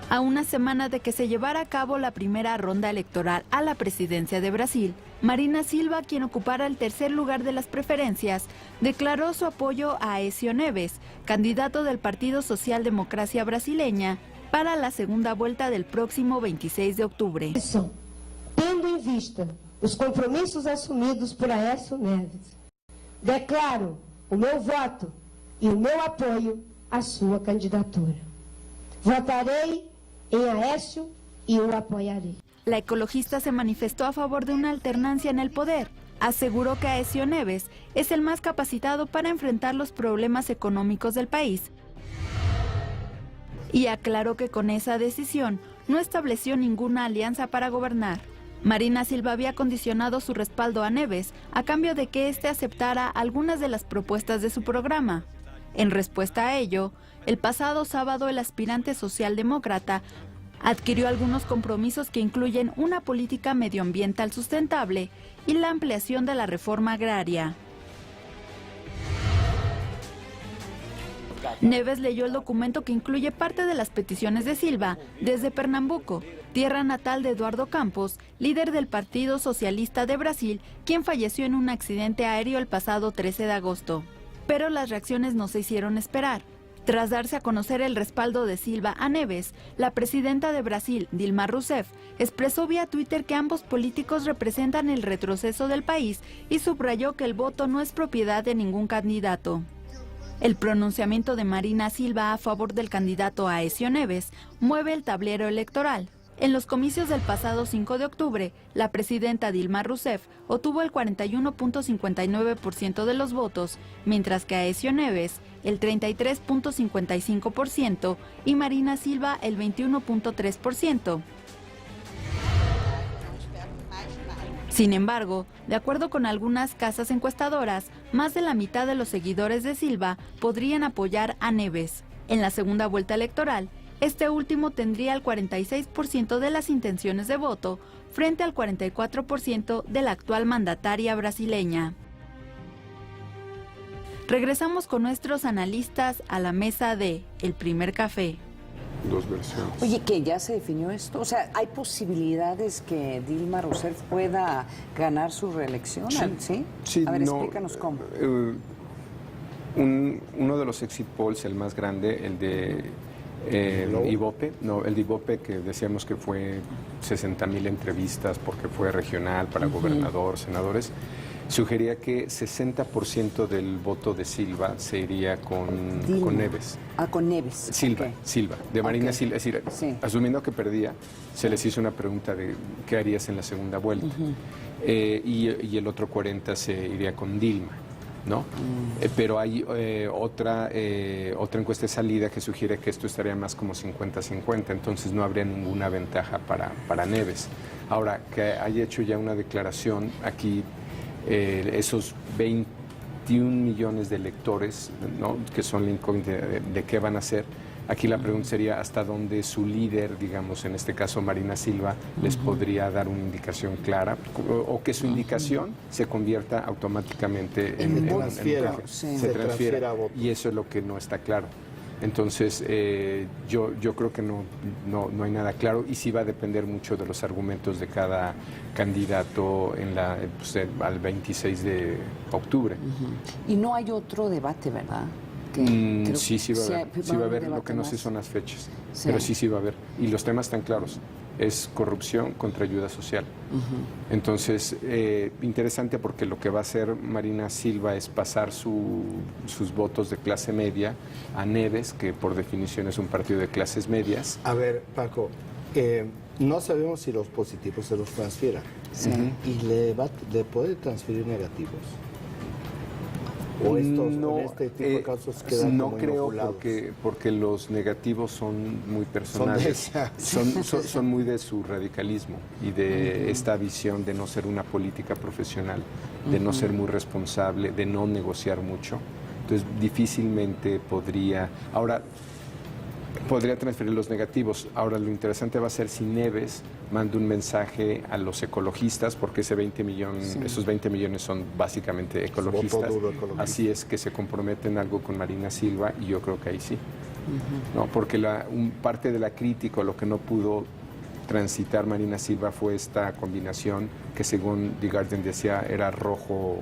A una semana de que se llevara a cabo la primera ronda electoral a la presidencia de Brasil, Marina Silva, quien ocupara el tercer lugar de las preferencias, declaró su apoyo a Aécio Neves, candidato del Partido Social Democracia Brasileña, para la segunda vuelta del próximo 26 de octubre.
Tendo em vista os compromissos assumidos por Aécio Neves, declaro o meu voto e o meu apoio à sua candidatura. Votarei em Aécio y lo apoyaré.
La ecologista se manifestó a favor de una alternancia en el poder. Aseguró que Aécio Neves es el más capacitado para enfrentar los problemas económicos del país. Y aclaró que con esa decisión no estableció ninguna alianza para gobernar. Marina Silva había condicionado su respaldo a Neves a cambio de que éste aceptara algunas de las propuestas de su programa. En respuesta a ello, el pasado sábado el aspirante socialdemócrata adquirió algunos compromisos que incluyen una política medioambiental sustentable y la ampliación de la reforma agraria. Neves leyó el documento que incluye parte de las peticiones de Silva desde Pernambuco, tierra natal de Eduardo Campos, líder del Partido Socialista de Brasil, quien falleció en un accidente aéreo el pasado 13 de agosto. Pero las reacciones no se hicieron esperar. Tras darse a conocer el respaldo de Silva a Neves, la presidenta de Brasil, Dilma Rousseff, expresó vía Twitter que ambos políticos representan el retroceso del país y subrayó que el voto no es propiedad de ningún candidato. El pronunciamiento de Marina Silva a favor del candidato Aécio Neves mueve el tablero electoral. En los comicios del pasado 5 de octubre, la presidenta Dilma Rousseff obtuvo el 41.59% de los votos, mientras que Aécio Neves el 33.55% y Marina Silva el 21.3%. Sin embargo, de acuerdo con algunas casas encuestadoras, más de la mitad de los seguidores de Silva podrían apoyar a Neves. En la segunda vuelta electoral, este último tendría el 46% de las intenciones de voto frente al 44% de la actual mandataria brasileña. Regresamos con nuestros analistas a la mesa de El Primer Café.
Dos versiones.
Oye, ¿que ya se definió esto? O sea, ¿hay posibilidades que Dilma Rousseff pueda ganar su reelección? ¿Sí?
Sí,
a ver,
no,
explícanos cómo.
Uno de los exit polls, el más grande, el de Ibope, el de Ibope, que decíamos que fue 60,000 entrevistas porque fue regional para gobernador, senadores, sugería que 60% del voto de Silva se iría con Neves.
Ah, con Neves.
Silva, de Marina Silva. Es decir, asumiendo que perdía, se les hizo una pregunta de qué harías en la segunda vuelta. Y el otro 40% se iría con Dilma, ¿no? Pero hay otra encuesta de salida que sugiere que esto estaría más como 50-50, entonces no habría ninguna ventaja para Neves. Ahora, que haya hecho ya una declaración aquí, esos 21 millones de electores, ¿no?, que son la incógnita de qué van a hacer. Aquí la pregunta sería hasta dónde su líder, digamos, en este caso Marina Silva, les podría dar una indicación clara o que su indicación se convierta automáticamente en se transfiera a voto. Y eso es lo que no está claro. Entonces, yo creo que no hay nada claro y sí va a depender mucho de los argumentos de cada candidato al 26 de octubre.
Y no hay otro debate, ¿verdad?
Sí va a haber. Lo que no sé son las fechas, pero sí va a haber. Y los temas están claros. Es corrupción contra ayuda social. Entonces, interesante porque lo que va a hacer Marina Silva es pasar sus votos de clase media a Neves, que por definición es un partido de clases medias.
A ver, Paco, no sabemos si los positivos se los transfieran. ¿Y le puede transferir negativos? ¿O estos, en este tipo de casos quedan
no
como
creo
inoculados?
porque los negativos son muy personales, son muy de su radicalismo y de esta visión de no ser una política profesional, de no ser muy responsable, de no negociar mucho. Entonces difícilmente podría transferir los negativos. Ahora lo interesante va a ser si Neves manda un mensaje a los ecologistas, porque esos 20 millones son básicamente ecologistas. Así es, que se comprometen algo con Marina Silva, y yo creo que ahí sí. ¿No? Porque parte de la crítica, lo que no pudo transitar Marina Silva fue esta combinación que según The Guardian decía era rojo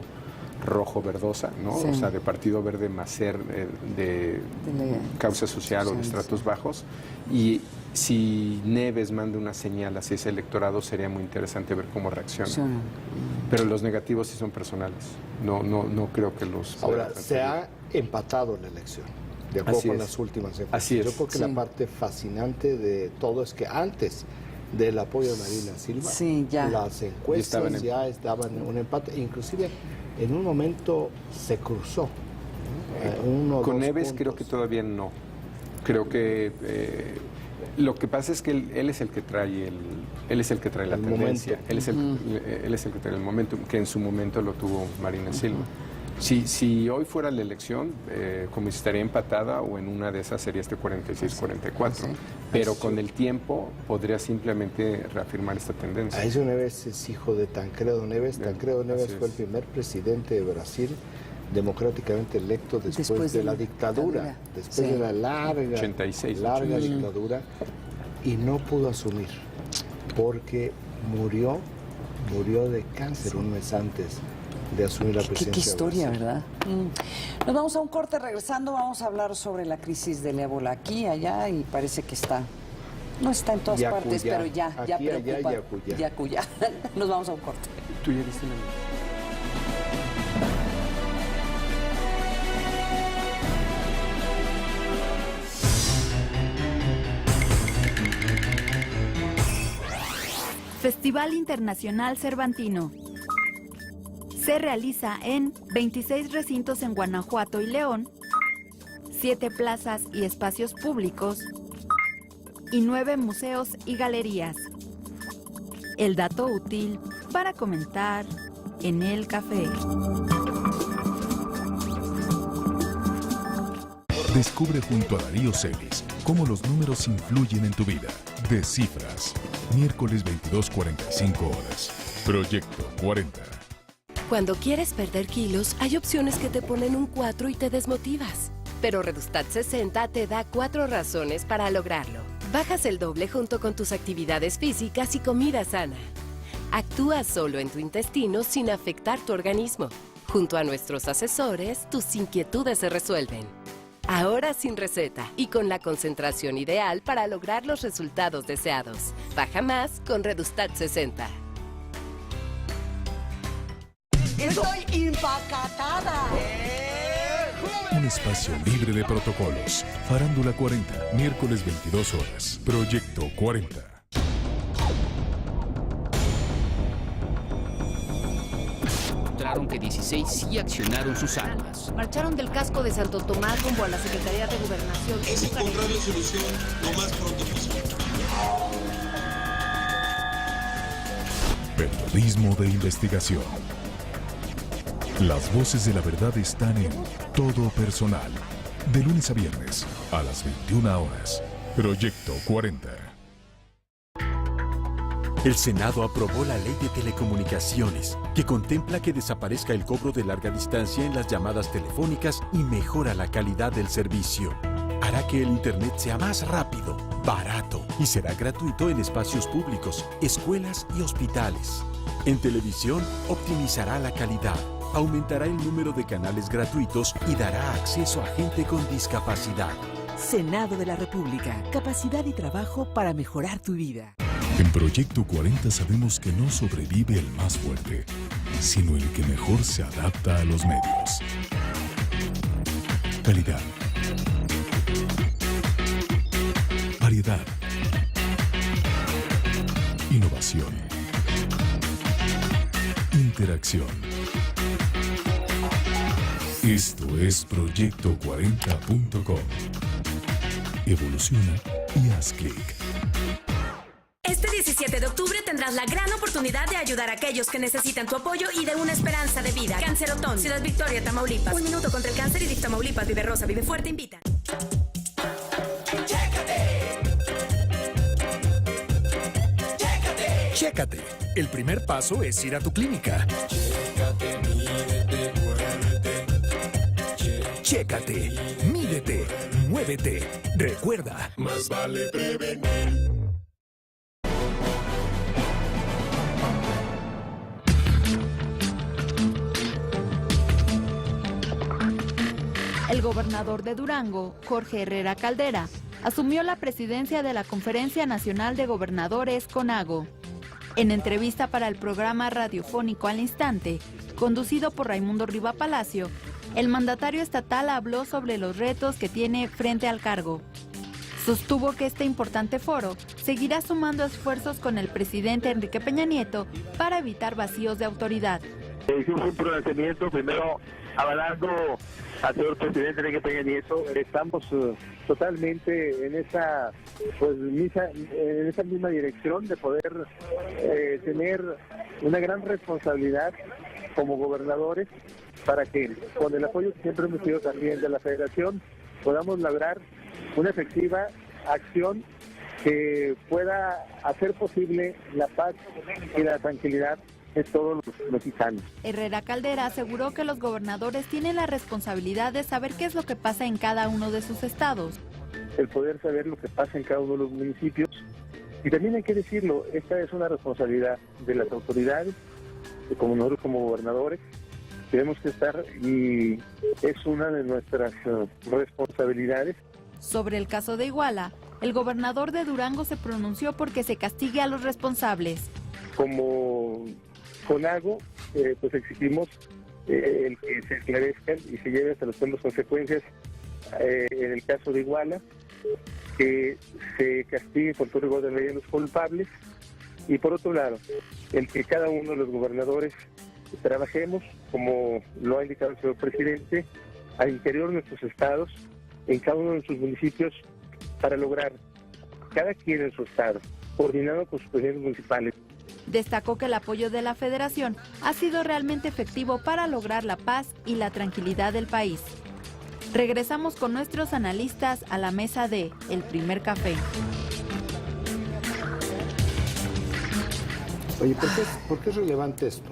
rojo verdosa, ¿no?
Sí.
O sea, de Partido Verde más ser de causa social o de estratos bajos. Y si Neves manda una señal hacia ese electorado, sería muy interesante ver cómo reacciona. Pero los negativos sí son personales. No creo que los...
Ahora, se ha empatado la elección, de acuerdo con las últimas encuestas.
Así es.
Yo creo que la parte fascinante de todo es que antes del apoyo de Marina Silva, las encuestas ya estaban en un empate, inclusive en un momento se cruzó.
Con Neves creo que todavía no. Creo que lo que pasa es que él es el que trae la tendencia. Él es el que trae el momento, que en su momento lo tuvo Marina Silva. Si hoy fuera la elección, como si estaría empatada, o en una de esas sería 46-44. Pero con el tiempo podría simplemente reafirmar esta tendencia.
Aécio Neves es hijo de Tancredo Neves. Tancredo Neves fue el primer presidente de Brasil democráticamente electo después de la dictadura, después de la larga
86,
dictadura, y no pudo asumir porque murió de cáncer un mes antes de asumir la presidencia.
Qué historia, ¿verdad? Nos vamos a un corte. Regresando vamos a hablar sobre la crisis del ébola aquí, allá, y parece que no está en todas partes, pero ya preocupa. Yacuya. Nos vamos a un corte.
¿Tú ya viste la
Festival Internacional Cervantino. Se realiza en 26 recintos en Guanajuato y León, 7 plazas y espacios públicos y 9 museos y galerías. El dato útil para comentar en el café.
Descubre junto a Darío Celis cómo los números influyen en tu vida. Descifras. Miércoles 22:45 horas. Proyecto 40.
Cuando quieres perder kilos, hay opciones que te ponen un 4 y te desmotivas. Pero Redustat 60 te da 4 razones para lograrlo. Bajas el doble junto con tus actividades físicas y comida sana. Actúa solo en tu intestino sin afectar tu organismo. Junto a nuestros asesores, tus inquietudes se resuelven. Ahora sin receta y con la concentración ideal para lograr los resultados deseados. Baja más con Redustat 60.
¡Estoy empacatada!
Un espacio libre de protocolos. Farándula 40, miércoles 22 horas. Proyecto 40.
Mostraron que 16 sí accionaron sus armas.
Marcharon del casco de Santo Tomás rumbo a la Secretaría de Gobernación.
Es encontrar la solución lo más pronto posible.
Periodismo de investigación. Las voces de la verdad están en Todo Personal. De lunes a viernes, a las 21 horas. Proyecto 40.
El Senado aprobó la Ley de Telecomunicaciones, que contempla que desaparezca el cobro de larga distancia en las llamadas telefónicas y mejora la calidad del servicio. Hará que el Internet sea más rápido, barato y será gratuito en espacios públicos, escuelas y hospitales. En televisión, optimizará la calidad, aumentará el número de canales gratuitos y dará acceso a gente con discapacidad.
Senado de la República. Capacidad y trabajo para mejorar tu vida.
En Proyecto 40 sabemos que no sobrevive el más fuerte, sino el que mejor se adapta a los medios. Calidad. Variedad. Innovación. Interacción. Esto es Proyecto40.com. Evoluciona y haz clic.
Este 17 de octubre tendrás la gran oportunidad de ayudar a aquellos que necesitan tu apoyo y de una esperanza de vida. Cancerotón, Ciudad Victoria, Tamaulipas. 1 minuto contra el cáncer y DIF Tamaulipas. Vive Rosa, Vive Fuerte, invita.
Chécate. El primer paso es ir a tu clínica. Chécate, mídete, muévete. Recuerda, más vale prevenir.
El gobernador de Durango, Jorge Herrera Caldera, asumió la presidencia de la Conferencia Nacional de Gobernadores, CONAGO. En entrevista para el programa radiofónico Al Instante, conducido por Raimundo Riva Palacio, el mandatario estatal habló sobre los retos que tiene frente al cargo. Sostuvo que este importante foro seguirá sumando esfuerzos con el presidente Enrique Peña Nieto para evitar vacíos de autoridad.
Hicimos un pronunciamiento primero avalando al señor presidente Enrique Peña Nieto. Estamos totalmente en esa misma dirección de poder tener una gran responsabilidad como gobernadores para que, con el apoyo que siempre hemos tenido también de la Federación, podamos lograr una efectiva acción que pueda hacer posible la paz y la tranquilidad de todos los mexicanos.
Herrera Caldera aseguró que los gobernadores tienen la responsabilidad de saber qué es lo que pasa en cada uno de sus estados.
El poder saber lo que pasa en cada uno de los municipios. Y también hay que decirlo, esta es una responsabilidad de las autoridades, como nosotros como gobernadores, tenemos que estar, y es una de nuestras responsabilidades.
Sobre el caso de Iguala, el gobernador de Durango se pronunció porque se castigue a los responsables.
Como CONAGO, pues exigimos el que se esclarezcan y se lleven hasta las consecuencias en el caso de Iguala, que se castigue con todo rigor de ley a los culpables, y por otro lado, el que cada uno de los gobernadores trabajemos, como lo ha indicado el señor presidente, al interior de nuestros estados, en cada uno de nuestros municipios, para lograr, cada quien en su estado, coordinado con sus presidentes municipales.
Destacó que el apoyo de la Federación ha sido realmente efectivo para lograr la paz y la tranquilidad del país. Regresamos con nuestros analistas a la mesa de El Primer Café.
Oye, ¿por qué es relevante esto?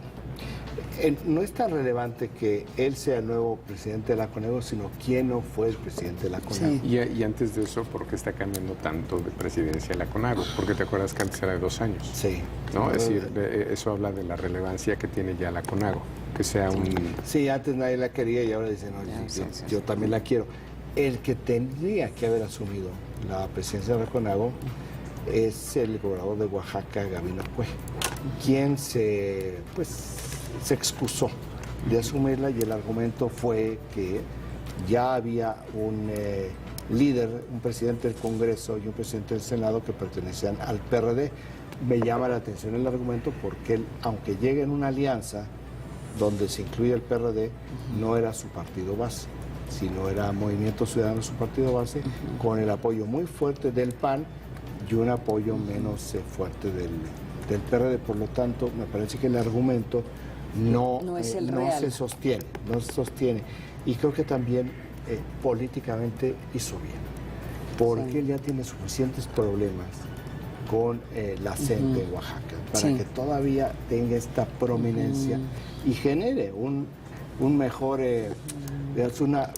No es tan relevante que él sea el nuevo presidente de la CONAGO, sino quién no fue el presidente de la CONAGO.
Sí. Y antes de eso, ¿por qué está cambiando tanto de presidencia de la CONAGO? Porque te acuerdas que antes era de 2 años.
Sí.
¿No? Es decir, eso habla de la relevancia que tiene ya la CONAGO, que sea un...
Sí, antes nadie la quería y ahora dicen, no, yo también la quiero. El que tendría que haber asumido la presidencia de la CONAGO es el gobernador de Oaxaca, Gabino Cue, quien se excusó de asumirla, y el argumento fue que ya había un líder, un presidente del Congreso y un presidente del Senado que pertenecían al PRD. Me llama la atención el argumento porque él, aunque llegue en una alianza donde se incluye el PRD, no era su partido base, sino era Movimiento Ciudadano su partido base, con el apoyo muy fuerte del PAN y un apoyo menos fuerte del PRD. Por lo tanto, me parece que el argumento no se sostiene. Y creo que también políticamente hizo bien, porque él ya tiene suficientes problemas con la CENTE de Oaxaca, para que todavía tenga esta prominencia y genere un mejor, una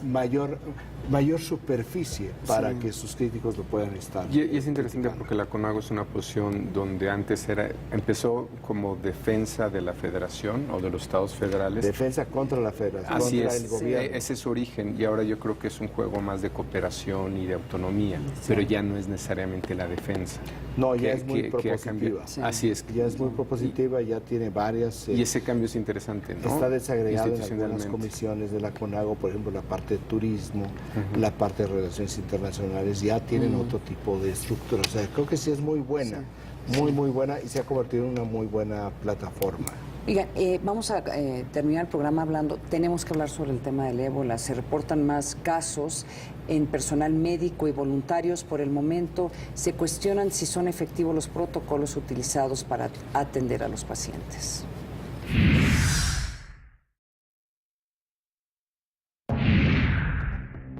mayor superficie para que sus críticos lo puedan estar.
Y es interesante porque la CONAGO es una posición donde antes empezó como defensa de la federación o de los estados federales.
Defensa contra la federación,
Así
contra
es,
el gobierno.
Ese es su origen, y ahora yo creo que es un juego más de cooperación y de autonomía, pero ya no es necesariamente la defensa.
No, ya es muy propositiva.
Así es.
Ya es muy propositiva, ya tiene varias...
y ese cambio es interesante, ¿no?
Está desagregado en algunas comisiones de la CONAGO, por ejemplo, la parte de turismo, la parte de relaciones internacionales, ya tienen otro tipo de estructura. O sea, creo que sí es muy buena, muy buena, y se ha convertido en una muy buena plataforma.
Oigan, vamos a terminar el programa hablando, tenemos que hablar sobre el tema del ébola. Se reportan más casos en personal médico y voluntarios. Por el momento se cuestionan si son efectivos los protocolos utilizados para atender a los pacientes.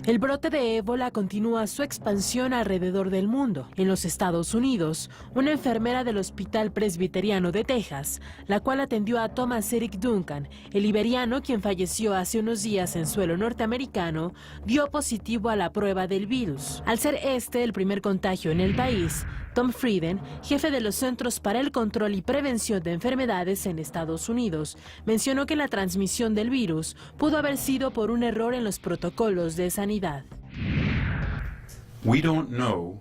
El brote de ébola continúa su expansión alrededor del mundo. En los Estados Unidos, una enfermera del Hospital Presbiteriano de Texas, la cual atendió a Thomas Eric Duncan, el liberiano quien falleció hace unos días en suelo norteamericano, dio positivo a la prueba del virus. Al ser este el primer contagio en el país, Tom Frieden, jefe de los Centros para el Control y Prevención de Enfermedades en Estados Unidos, mencionó que la transmisión del virus pudo haber sido por un error en los protocolos de sanidad.
We don't know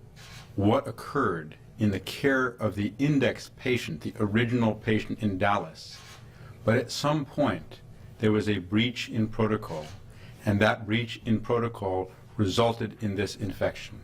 what occurred in the care of the index patient, the original patient in Dallas, but at some point there was a breach in protocol, and that breach in protocol resulted in this infection.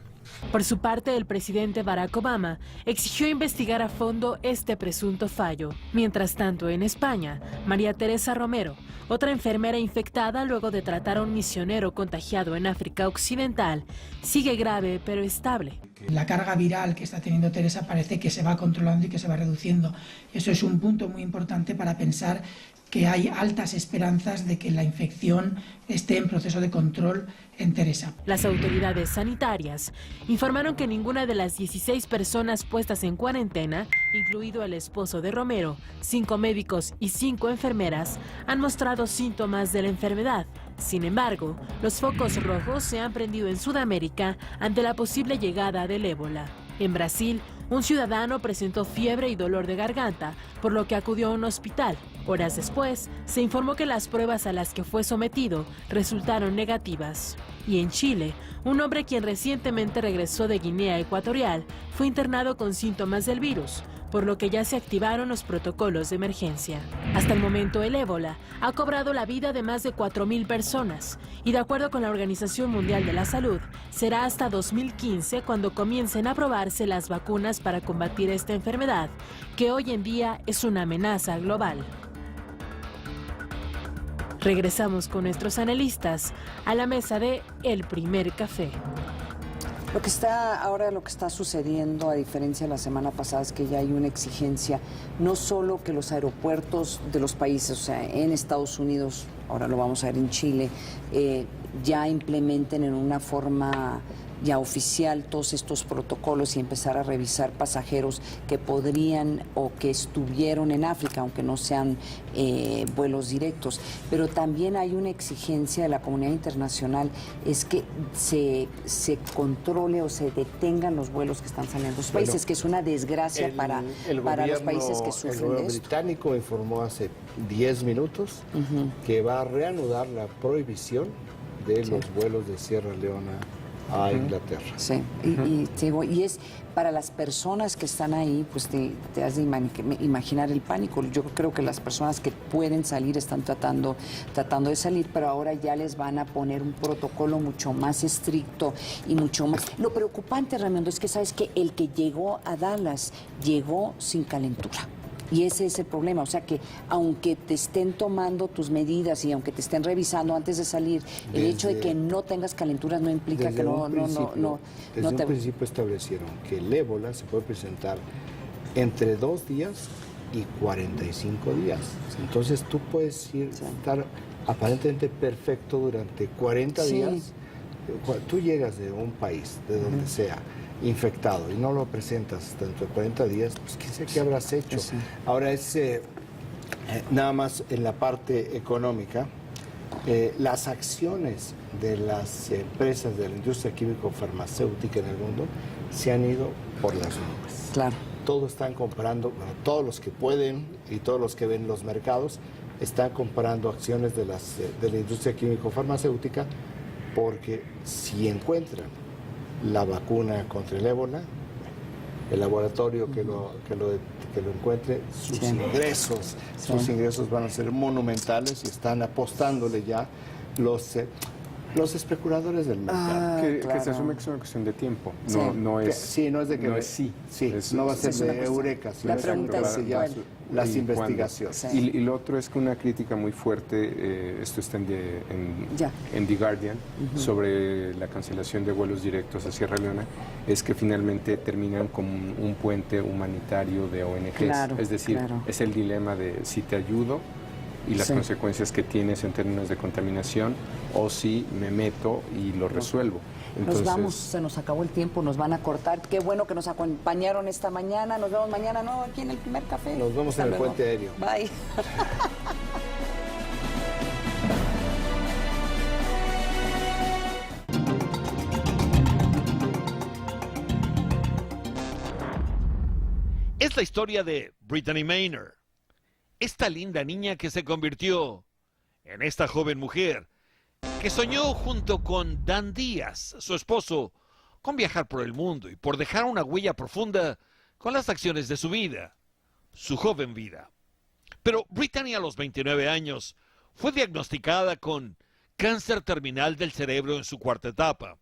Por su parte, el presidente Barack Obama exigió investigar a fondo este presunto fallo. Mientras tanto, en España, María Teresa Romero, otra enfermera infectada luego de tratar a un misionero contagiado en África Occidental, sigue grave pero estable.
La carga viral que está teniendo Teresa parece que se va controlando y que se va reduciendo. Eso es un punto muy importante para pensar que hay altas esperanzas de que la infección esté en proceso de control en Teresa.
Las autoridades sanitarias informaron que ninguna de las 16 personas puestas en cuarentena, incluido el esposo de Romero, 5 médicos y 5 enfermeras, han mostrado síntomas de la enfermedad. Sin embargo, los focos rojos se han prendido en Sudamérica ante la posible llegada del ébola. En Brasil, un ciudadano presentó fiebre y dolor de garganta, por lo que acudió a un hospital. Horas después, se informó que las pruebas a las que fue sometido resultaron negativas. Y en Chile, un hombre quien recientemente regresó de Guinea Ecuatorial fue internado con síntomas del virus, por lo que ya se activaron los protocolos de emergencia. Hasta el momento, el ébola ha cobrado la vida de más de 4.000 personas y, de acuerdo con la Organización Mundial de la Salud, será hasta 2015 cuando comiencen a probarse las vacunas para combatir esta enfermedad, que hoy en día es una amenaza global. Regresamos con nuestros analistas a la mesa de El Primer Café.
Lo que está sucediendo, a diferencia de la semana pasada, es que ya hay una exigencia, no solo que los aeropuertos de los países, o sea, en Estados Unidos, ahora lo vamos a ver en Chile, ya implementen en una forma ya oficial todos estos protocolos y empezar a revisar pasajeros que podrían o que estuvieron en África, aunque no sean vuelos directos. Pero también hay una exigencia de la comunidad internacional, es que se controle o se detengan los vuelos que están saliendo de los países, que es una desgracia para los países que sufren de esto.
El gobierno británico informó hace 10 minutos que va a reanudar la prohibición de los vuelos de Sierra Leona a Inglaterra.
Sí, y es para las personas que están ahí, pues te has de imaginar el pánico. Yo creo que las personas que pueden salir están tratando de salir, pero ahora ya les van a poner un protocolo mucho más estricto y mucho más... Lo preocupante, Raimundo, es que sabes que el que llegó a Dallas llegó sin calentura. Y ese es el problema, o sea que aunque te estén tomando tus medidas y aunque te estén revisando antes de salir, el hecho de que no tengas calenturas no implica que no
Desde un principio establecieron que el ébola se puede presentar entre 2 días y 45 días. Entonces tú puedes estar aparentemente perfecto durante 40 días. Tú llegas de un país, de donde sea, infectado y no lo presentas dentro de 40 días, pues quién sabe qué habrás hecho. Ahora nada más en la parte económica, las acciones de las empresas de la industria químico-farmacéutica en el mundo se han ido por las nubes.
Claro.
Todos están comprando, todos los que pueden y todos los que ven los mercados están comprando acciones de la industria químico-farmacéutica, porque si encuentran la vacuna contra el ébola, el laboratorio que lo encuentre, sus ingresos van a ser monumentales y están apostándole ya los especuladores del mercado.
Que se asume que es una cuestión de tiempo. No es de que
no no va a ser de eureka, sino las investigaciones.
Y lo otro es que una crítica muy fuerte, esto está en The Guardian, sobre la cancelación de vuelos directos a Sierra Leona, es que finalmente terminan como un puente humanitario de ONGs. Es decir, es el dilema de si te ayudo y las
Sí.
consecuencias que tienes en términos de contaminación, o si me meto y lo resuelvo.
Nos vamos, se nos acabó el tiempo, nos van a cortar. Qué bueno que nos acompañaron esta mañana. Nos vemos mañana, ¿no? Aquí en el Primer Café.
Nos vemos
Hasta
en el
luego.
puente aéreo.
Bye.
Es la historia de Brittany Maynard, esta linda niña que se convirtió en esta joven mujer que soñó junto con Dan Díaz, su esposo, con viajar por el mundo y por dejar una huella profunda con las acciones de su vida, su joven vida. Pero Brittany a los 29 años fue diagnosticada con cáncer terminal del cerebro en su cuarta etapa.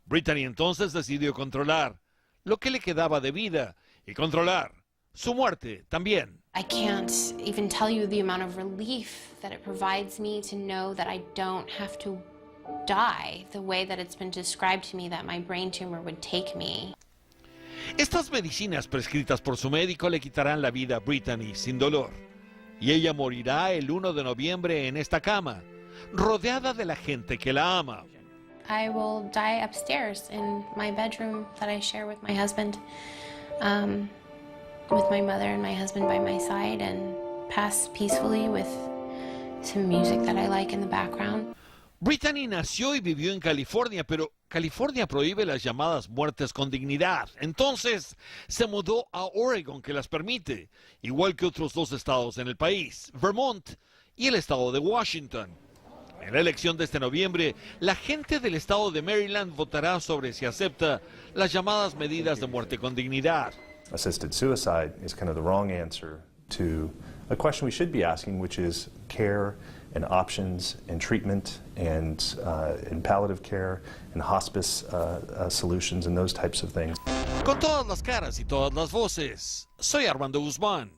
Brittany entonces decidió controlar lo que le quedaba de vida y controlar su muerte también.
I can't even tell you the amount of relief that it provides me to know that I don't have to die the way that it's been described to me that my brain tumor would take me.
Estas medicinas prescritas por su médico le quitarán la vida a Brittany sin dolor. Y ella morirá el 1 de noviembre en esta cama, rodeada de la gente que la ama.
I will die upstairs in my bedroom that I share with my husband, with my mother and my husband by my side, and pass peacefully with some music that I like in the background.
Brittany nació y vivió en California, pero California prohíbe las llamadas muertes con dignidad. Entonces se mudó a Oregon, que las permite, igual que otros 2 estados en el país, Vermont y el estado de Washington. En la elección de este noviembre, la gente del estado de Maryland votará sobre si acepta las llamadas medidas de muerte con dignidad.
Assisted suicide is kind of the wrong answer to a question we should be asking, which is care and options and treatment and palliative care and hospice solutions and those types of things.
Con todas las caras y todas las voces, soy Armando Guzmán.